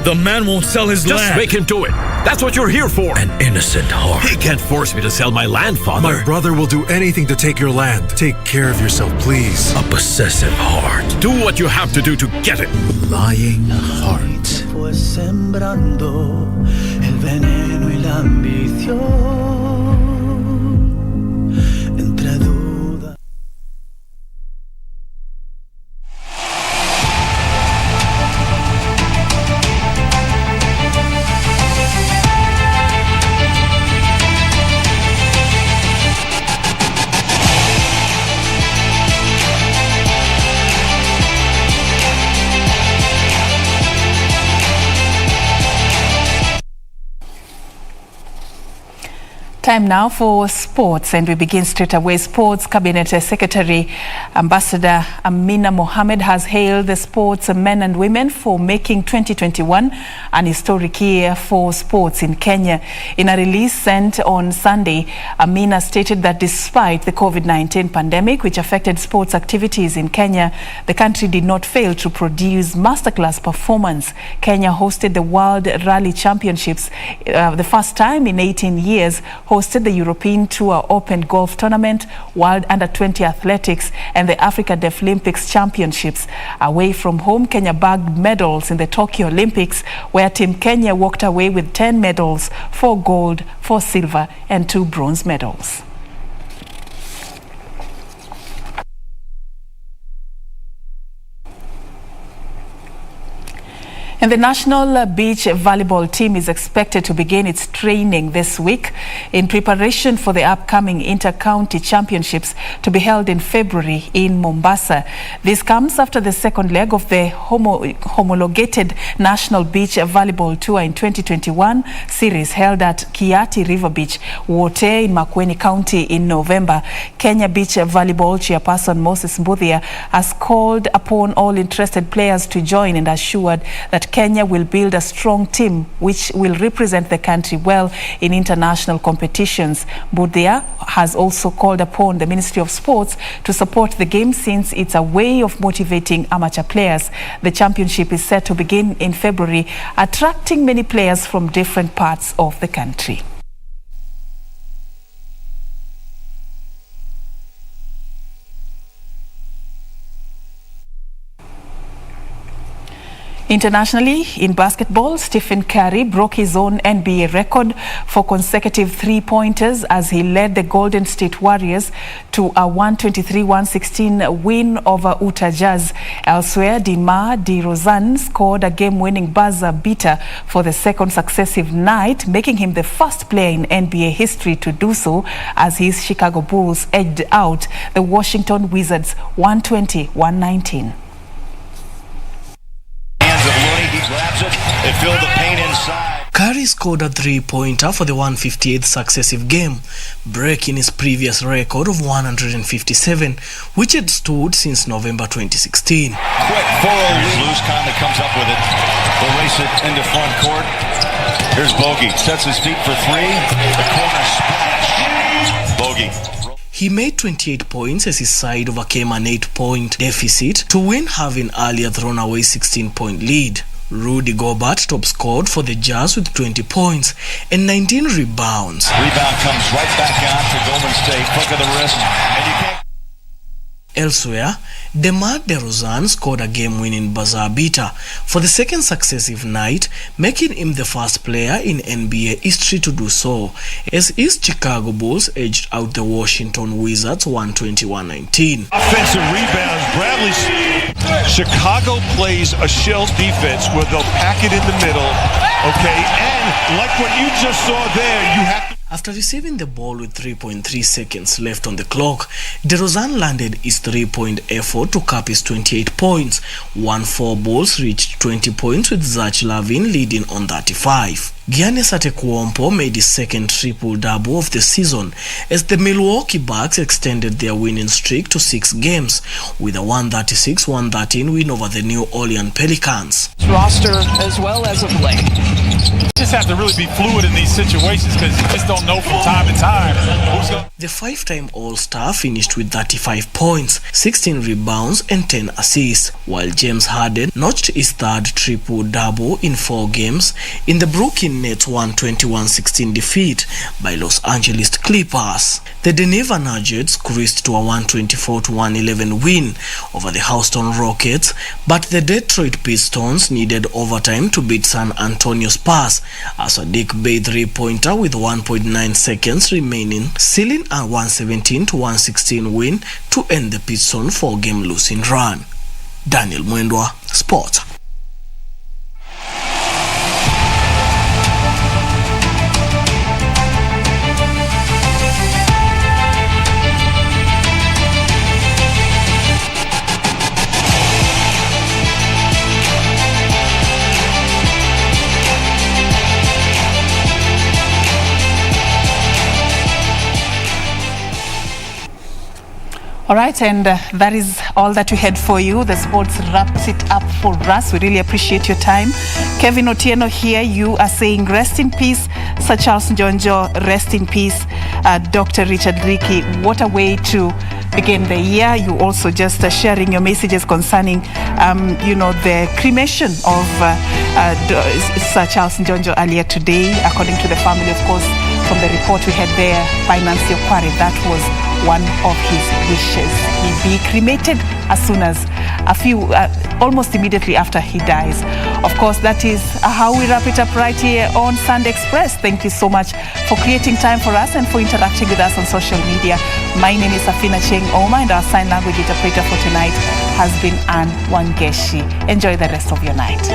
The man won't sell his land. Just make him do it. That's what you're here for. An innocent heart. He can't force me to sell my land, Father. My brother will do anything to take your land. Take care of yourself, please. A possessive heart. Do what you have to do to get it. Lying heart. Pues sembrando el veneno y la ambición entre dudas. Time now for sports, and we begin straight away. Sports Cabinet Secretary Ambassador Amina Mohamed has hailed the sports men and women for making 2021 an historic year for sports in Kenya. In a release sent on Sunday, Amina stated that despite the COVID-19 pandemic, which affected sports activities in Kenya, the country did not fail to produce masterclass performance. Kenya hosted the World Rally Championships, the first time in 18 years, hosted the European Tour Open Golf Tournament, World Under-20 Athletics, and the Africa Deaflympics Championships. Away from home, Kenya bagged medals in the Tokyo Olympics, where Team Kenya walked away with 10 medals, 4 gold, 4 silver, and 2 bronze medals. And the national beach volleyball team is expected to begin its training this week in preparation for the upcoming inter-county championships to be held in February in Mombasa. This comes after the second leg of the homologated National Beach Volleyball Tour in 2021 series held at Kiati River Beach, Wote in Makueni County in November. Kenya Beach Volleyball chairperson Moses Mbuthia has called upon all interested players to join and assured that Kenya will build a strong team which will represent the country well in international competitions. Mbuthia has also called upon the Ministry of Sports to support the game since it's a way of motivating amateur players. The championship is set to begin in February, attracting many players from different parts of the country. Internationally, in basketball, Stephen Curry broke his own NBA record for consecutive three-pointers as he led the Golden State Warriors to a 123-116 win over Utah Jazz. Elsewhere, DeMar DeRozan scored a game-winning buzzer beater for the second successive night, making him the first player in NBA history to do so as his Chicago Bulls edged out the Washington Wizards 120-119. Grabs it, they fill the paint inside. Curry scored a three-pointer for the 158th successive game, breaking his previous record of 157, which had stood since November 2016. Quick 4-0 loose, Conley comes up with it. They'll race it into front court. Here's Bogey, sets his feet for three. The corner splash. Bogey. He made 28 points as his side overcame an 8-point deficit to win, having earlier thrown away 16-point lead. Rudy Gobert top scored for the Jazz with 20 points and 19 rebounds. Rebound comes right back out to Golden State. Flick of the wrist, and you can't. Elsewhere, DeMar DeRozan scored a game-winning buzzer beater for the second successive night, making him the first player in NBA history to do so, as his Chicago Bulls edged out the Washington Wizards 120-119. Offensive rebounds. Chicago plays a shell defense where they'll pack it in the middle, okay? And like what you just saw there, you have to... After receiving the ball with 3.3 seconds left on the clock, DeRozan landed his three-point effort to cap his 28 points. 1-4 Bulls reached 20 points with Zach Lavin leading on 35. Giannis Antetokounmpo made his second triple-double of the season as the Milwaukee Bucks extended their winning streak to 6 games with a 136-113 win over the New Orleans Pelicans. Roster as well as of late. You just have to really be fluid in these situations because you just don't know from time to time who's going. The 5-time All-Star finished with 35 points, 16 rebounds and 10 assists, while James Harden notched his third triple-double in 4 games in the Brooklyn Nets 121-16 defeat by Los Angeles Clippers. The Denver Nuggets cruised to a 124-111 win over the Houston Rockets, but the Detroit Pistons needed overtime to beat San Antonio Spurs as a Dick Bay three-pointer with 1.9 seconds remaining, sealing a 117-116 win to end the Pistons 4-game losing run. Daniel Mwendwa, Sport. All right, and that is all that we had for you. The sports wraps it up for us. We really appreciate your time. Kevin Otieno here, you are saying rest in peace, Sir Charles Njonjo, rest in peace, Dr. Richard Leakey. What a way to begin the year. You also just sharing your messages concerning, the cremation of Sir Charles Njonjo earlier today. According to the family, of course, from the report we had there by Nancy Okware, that was one of his wishes. He be cremated as soon as almost immediately after he dies. Of course, that is how we wrap it up right here on Sunday Express. Thank you so much for creating time for us and for interacting with us on social media. My name is Achieng and our sign language interpreter for tonight has been Anne Wangeshi. Enjoy the rest of your night.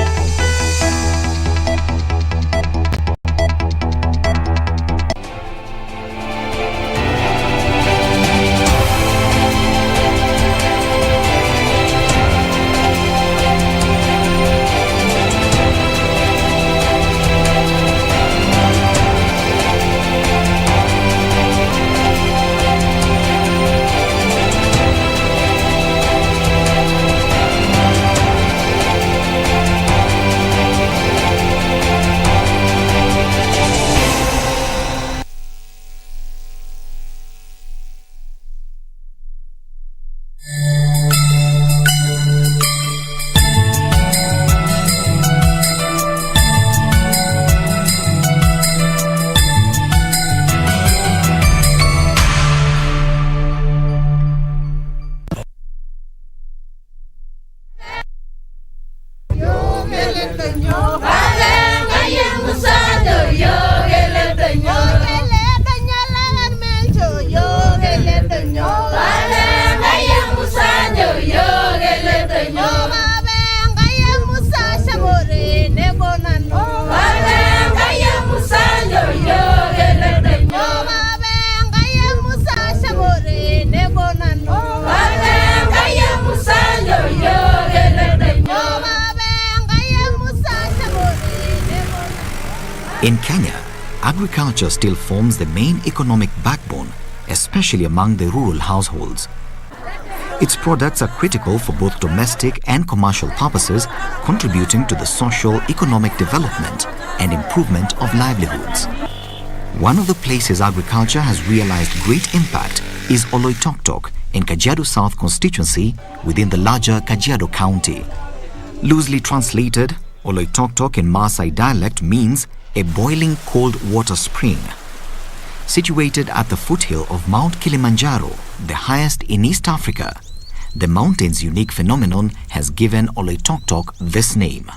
In Kenya, agriculture still forms the main economic backbone, especially among the rural households. Its products are critical for both domestic and commercial purposes, contributing to the social, economic development and improvement of livelihoods. One of the places agriculture has realized great impact is Oloitoktok in Kajiado South constituency within the larger Kajiado County. Loosely translated, Oloitoktok in Maasai dialect means a boiling cold water spring. Situated at the foothill of Mount Kilimanjaro, the highest in East Africa, the mountain's unique phenomenon has given Oloitoktok this name.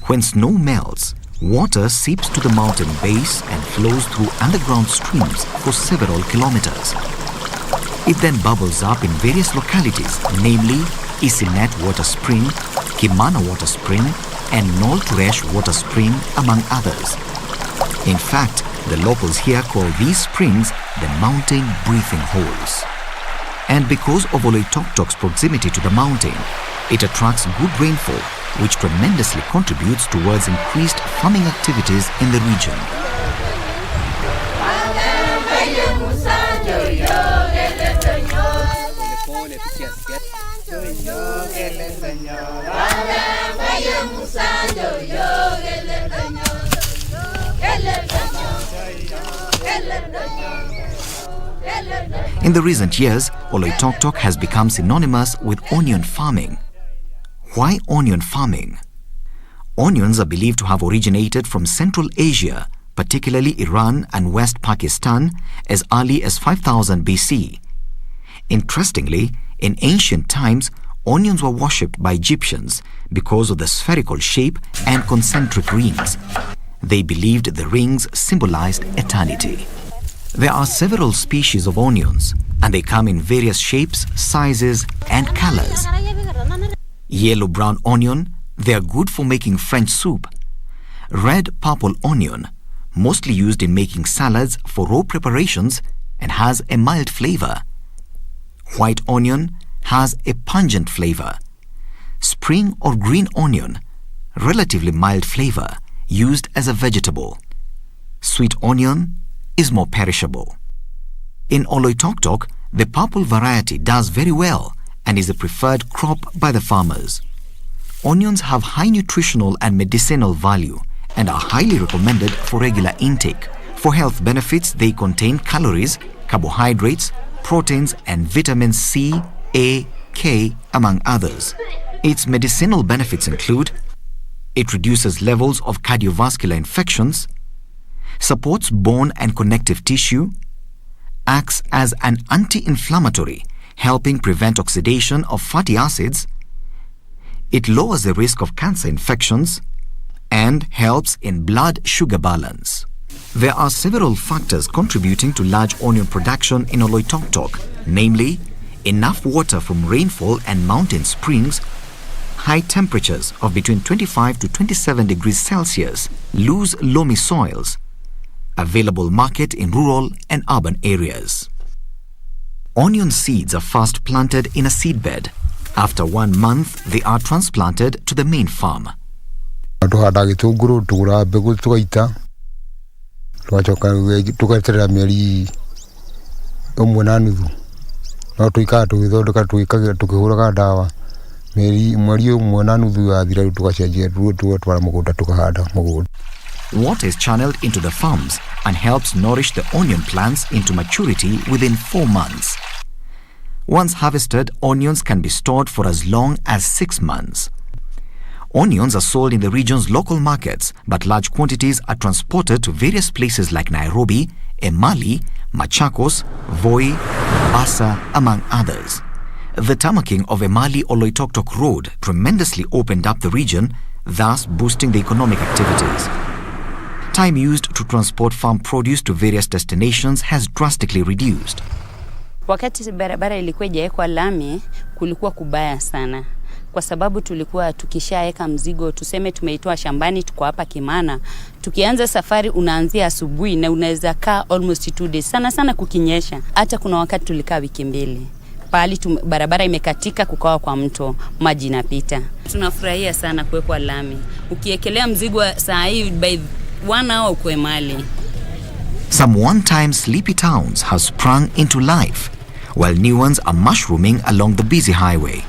When snow melts, water seeps to the mountain base and flows through underground streams for several kilometers. It then bubbles up in various localities, namely Isinet Water Spring, Kimana Water Spring, and Nol Turesh Water Spring, among others. In fact, the locals here call these springs the mountain breathing holes. And because of Oloitoktok's proximity to the mountain, it attracts good rainfall which tremendously contributes towards increased farming activities in the region. In the recent years, Oloitoktok has become synonymous with onion farming. Why onion farming? Onions are believed to have originated from Central Asia, particularly Iran and West Pakistan, as early as 5000 BC. Interestingly, in ancient times, onions were worshipped by Egyptians because of the spherical shape and concentric rings. They believed the rings symbolized eternity. There are several species of onions, and they come in various shapes, sizes, and colors. Yellow-brown onion, they are good for making French soup. Red-purple onion, mostly used in making salads for raw preparations and has a mild flavor. White onion has a pungent flavor. Spring or green onion, relatively mild flavor, used as a vegetable. Sweet onion is more perishable. In Oloitoktok, the purple variety does very well and is a preferred crop by the farmers. Onions have high nutritional and medicinal value and are highly recommended for regular intake. For health benefits, they contain calories, carbohydrates, proteins, and vitamins C, A, K, among others. Its medicinal benefits include: it reduces levels of cardiovascular infections, supports bone and connective tissue, acts as an anti-inflammatory, helping prevent oxidation of fatty acids, it lowers the risk of cancer infections, and helps in blood sugar balance. There are several factors contributing to large onion production in Oloitoktok, namely enough water from rainfall and mountain springs, high temperatures of between 25 to 27 degrees Celsius, loose loamy soils, available market in rural and urban areas. Onion seeds are first planted in a seedbed. After 1 month, they are transplanted to the main farm. Water is channeled into the farms and helps nourish the onion plants into maturity within 4 months. Once harvested, onions can be stored for as long as 6 months. Onions are sold in the region's local markets, but large quantities are transported to various places like Nairobi, Emali, Machakos, Voi, Basa, among others. The tamaking of Emali Oloitoktok Road tremendously opened up the region, thus boosting the economic activities. Time used to transport farm produce to various destinations has drastically reduced. Wakati barabara ilikuwa haijawekwa lami, kulikuwa kubaya sana. Kwa sababu tulikuwa tukishaeka mzigo, tuseme tumeitoa shambani, tuko hapa Kimana. Tukianza safari unaanzia asubuhi na unaweza kaa almost 2 days. Sana sana kukinyesha. Hata kuna wakati tulikaa wiki 2. Pahali barabara imekatika, kukawa kwa mto, maji inapita. Tunafurahia sana kuwekwa lami. Ukiekelea mzigo saa hii by 1 hour uko Emali. Some one-time sleepy towns have sprung into life, while new ones are mushrooming along the busy highway.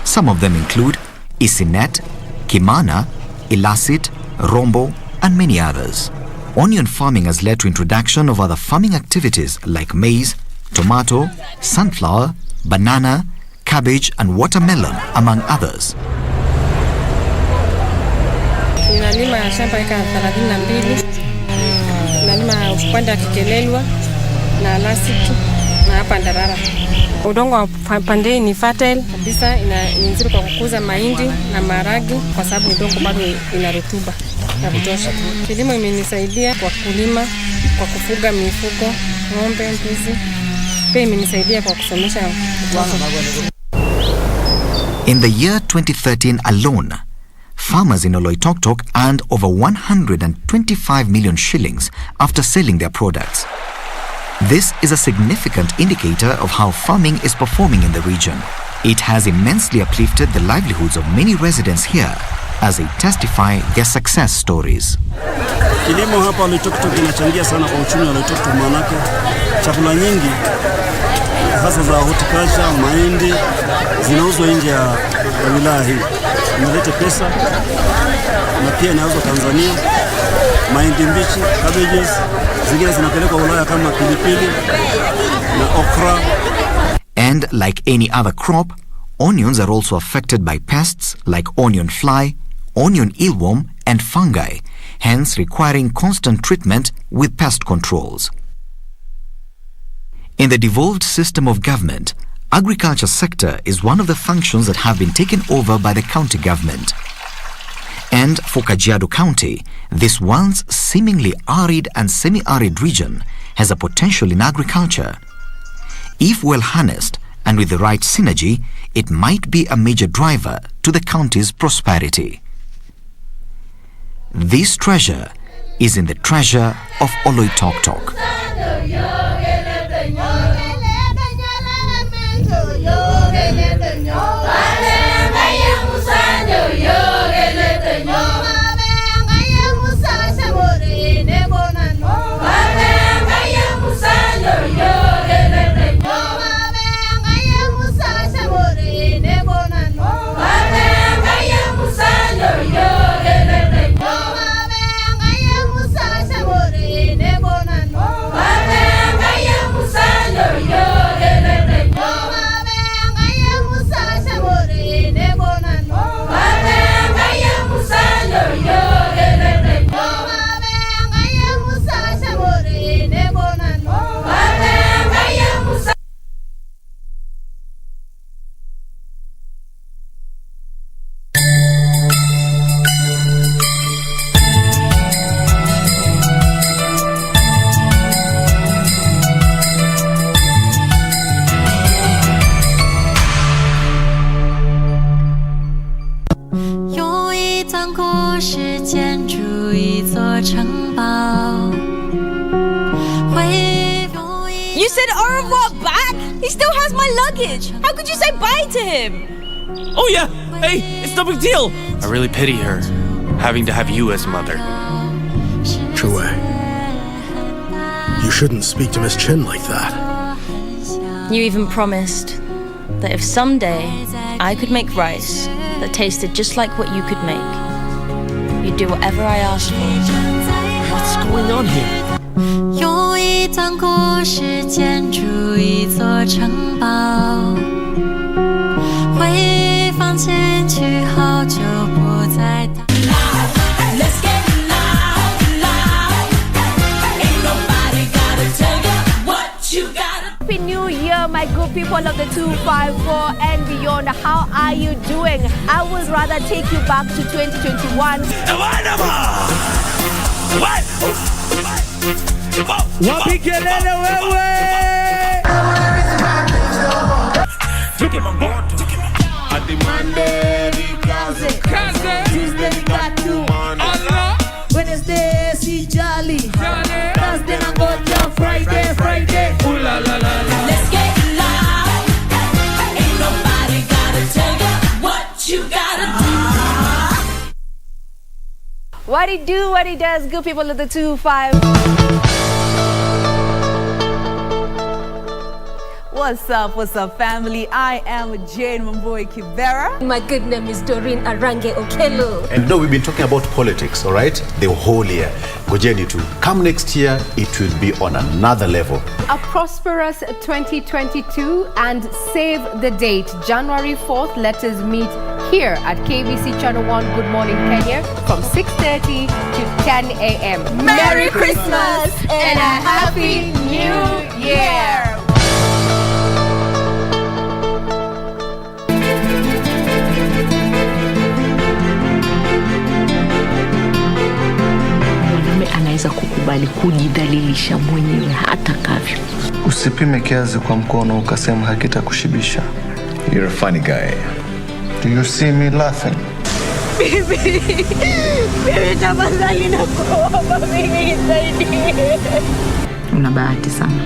Some of them include Isinet, Kimana, Ilasit, Rombo, and many others. Onion farming has led to introduction of other farming activities like maize, tomato, sunflower, banana, cabbage, and watermelon, among others. Nalima shamba eka 32. Nalima upande wa Kikelelwa na Lasiki na hapa Ndarara. Udongo wa pande ni fertile kabisa, ni nzuri kwa kukuza mahindi na maharagi kwa sababu udongo bado ina rutuba ya kutosha. Kilimo imenisaidia kwa kulima, kwa kufuga mifugo, ng'ombe, mbuzi. Pia imenisaidia kwa kusomesha watoto. In the year 2013 alone, farmers in Oloitoktok earned over 125 million shillings after selling their products. This is a significant indicator of how farming is performing in the region. It has immensely uplifted the livelihoods of many residents here as they testify their success stories. Kilimo hapa Loitoktok kinachangia sana kwa uchumi wa Loitoktok, manake chakula nyingi hasa za horticulture, mahindi zinauzwa nje ya wilaya hii. Inaleta pesa na pia inauzwa Tanzania. Mahindi mbichi, cabbages, zingine zinapelekwa Ulaya kama pilipili na okra. And like any other crop, onions are also affected by pests like onion fly, onion eelworm and fungi, hence requiring constant treatment with pest controls. In the devolved system of government, agriculture sector is one of the functions that have been taken over by the county government. And for Kajiado County, this once seemingly arid and semi-arid region has a potential in agriculture. If well harnessed and with the right synergy, it might be a major driver to the county's prosperity. This treasure is in the treasure of Oloitoktok. You said au revoir back? He still has my luggage. How could you say bye to him? Oh yeah, hey, it's no big deal. I really pity her, having to have you as mother. Chue, you shouldn't speak to Miss Chin like that. You even promised that if someday I could make rice that tasted just like what you could make, you'd do whatever I asked for. What's going on here? 有一段故事建筑一座城堡，回放进去后就不再打。Let's get loud, loud. Ain't nobody gotta tell you what you gotta. Happy New Year, my good people of the 254 and beyond. How are you doing? I would rather take you back to 2021. Wapi kelele wewe? Ati Monday ni kazi, Tuesday ni tatu, Wednesday si jali, Thursday nangoja Friday. Ooh la la la. Let's get loud. Ain't nobody gotta tell you what you gotta do. What it do, what it does, good people of the 25. What's up, family? I am Jane Mamboy Kibera. My good name is Doreen Arange Okelo. And no, we've been talking about politics, all right? The whole year. Gojeni to come next year, it will be on another level. A prosperous 2022 and save the date. January 4th, let us meet here at KBC Channel 1 Good Morning Kenya from 6:30 to 10 a.m. Merry Christmas and a Happy New Year! Anaweza kukubali kujidhalilisha mwenyewe hata kavyo. Usipime kiazi kwa mkono ukasema hakitakushibisha. You're a funny guy. Do you see me laughing? Baby, tafadhali nakuomba mimi nisaidie. Una bahati sana.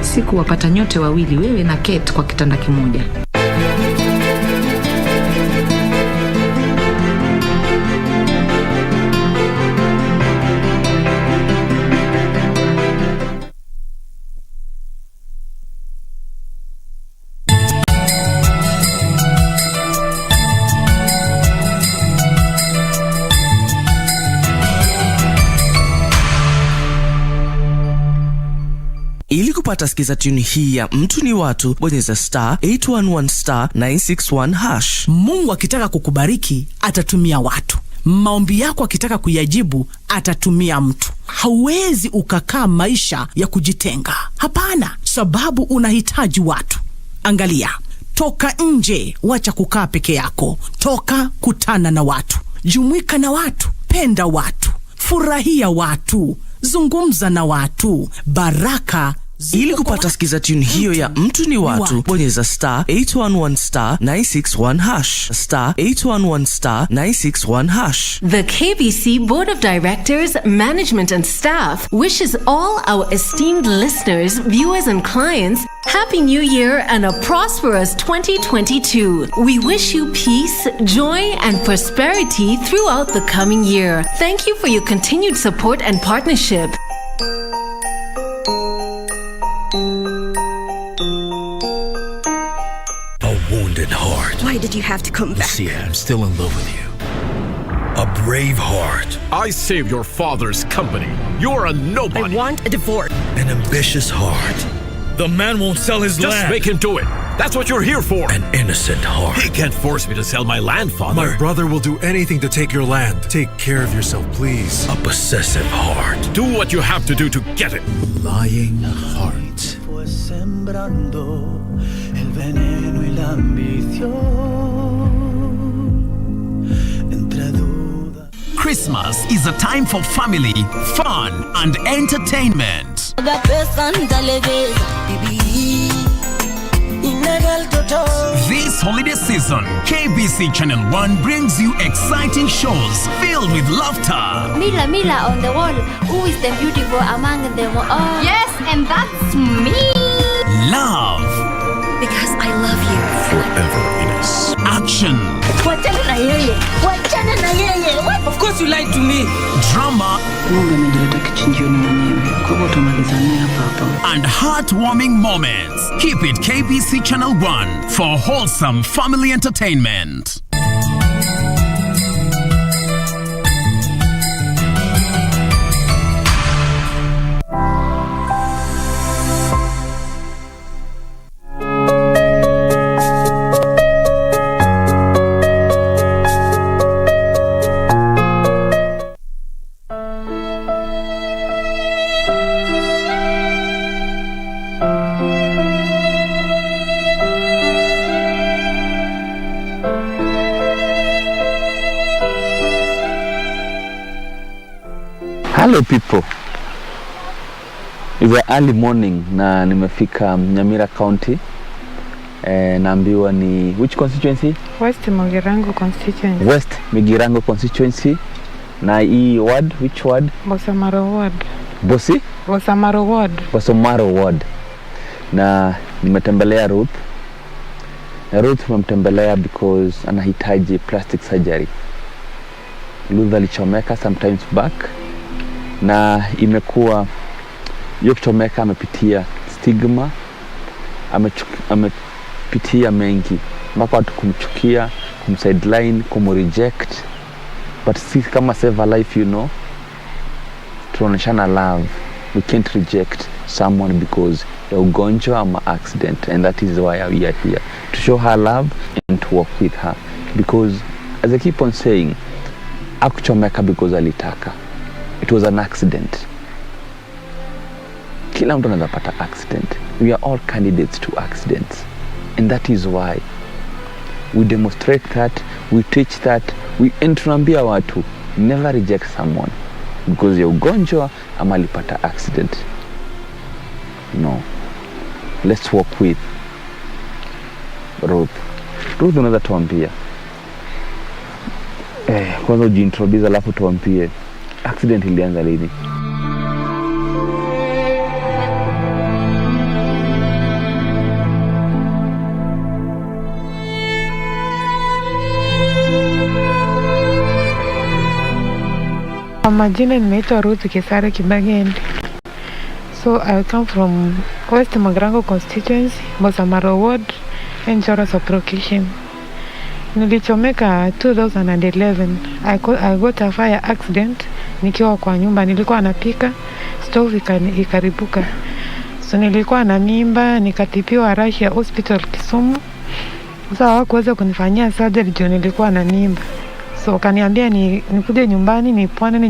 Siku wapata nyote wawili, wewe na Kate kwa kitanda kimoja. Ili kupata skiza tune hii ya mtu ni watu, bonyeza *811 *961#. Mungu akitaka kukubariki atatumia watu. Maombi yako akitaka kuyajibu atatumia mtu. Hauwezi ukakaa maisha ya kujitenga. Hapana, sababu unahitaji watu. Angalia, toka nje, wacha kukaa peke yako. Toka, kutana na watu. Jumuika na watu, penda watu, furahia watu, zungumza na watu. Baraka. Ili kupata skiza tune hiyo ya mtu ni watu, bonyeza *811 *961#. *811 *961#. The KBC Board of Directors, Management and Staff wishes all our esteemed listeners, viewers and clients Happy New Year and a prosperous 2022. We wish you peace, joy and prosperity throughout the coming year. Thank you for your continued support and partnership. A wounded heart. Why did you have to come back? Lucia, I'm still in love with you. A brave heart. I saved your father's company. You're a nobody. I want a divorce. An ambitious heart. The man won't sell his land. Just make him do it. That's what you're here for. An innocent heart. He can't force me to sell my land, father. My brother will do anything to take your land. Take care of yourself, please. A possessive heart. Do what you have to do to get it. Lying heart. Christmas is a time for family, fun, and entertainment. This holiday season, KBC Channel 1 brings you exciting shows filled with laughter. Mila, Mila on the wall. Who is the beautiful among them all? Yes, and that's me. Love. Because I love you. Forever, Ines. Action. Of course you lied to me. Drama. And heartwarming moments. Keep it KBC Channel 1 for wholesome family entertainment. Hello people. It's early morning na nimefika Nyamira County. Naambiwa ni which constituency? West Migirango constituency. West Migirango constituency. Na hii ward, which ward? Bosamaro ward. Bosi? Bosamaro ward. Bosamaro ward. Na nimetembelea Ruth. Na Ruth nimemtembelea because anahitaji plastic surgery. Ruth alichomeka sometimes back. Na imekuwa hiyo kuchomeka, amepitia stigma, amepitia mengi mpaka watu kumchukia, kumsideline, kumreject. But see, kama Save a Life, you know, tunaonyeshana love. We can't reject someone because ya ugonjwa ama accident, and that is why we are here, to show her love and to work with her. Because as I keep on saying, akuchomeka because alitaka. It was an accident. Kila mtu anaweza pata accident. We are all candidates to accidents. And that is why we demonstrate that, we teach that, and tunaambia watu, never reject someone because ya ugonjwa ama alipata accident. No. Let's work with Ruth. Ruth, unaweza tuambia. Kwanza ujiintroduce alafu tuambie accident ilianza lini? Majina nimeitwa Ruth Kesare Kibagendi. So I come from West Migirango constituency, Bosamaro ward, and Njoro sublocation. Nilichomeka 2011. I got a fire accident nikiwa kwa nyumba, nilikuwa napika, stove ikaribuka. So nilikuwa na mimba, nikatibiwa Russia Hospital Kisumu. Sasa hawakuweza kunifanyia surgery juu nilikuwa na mimba. So kaniambia nikuje nyumbani nipone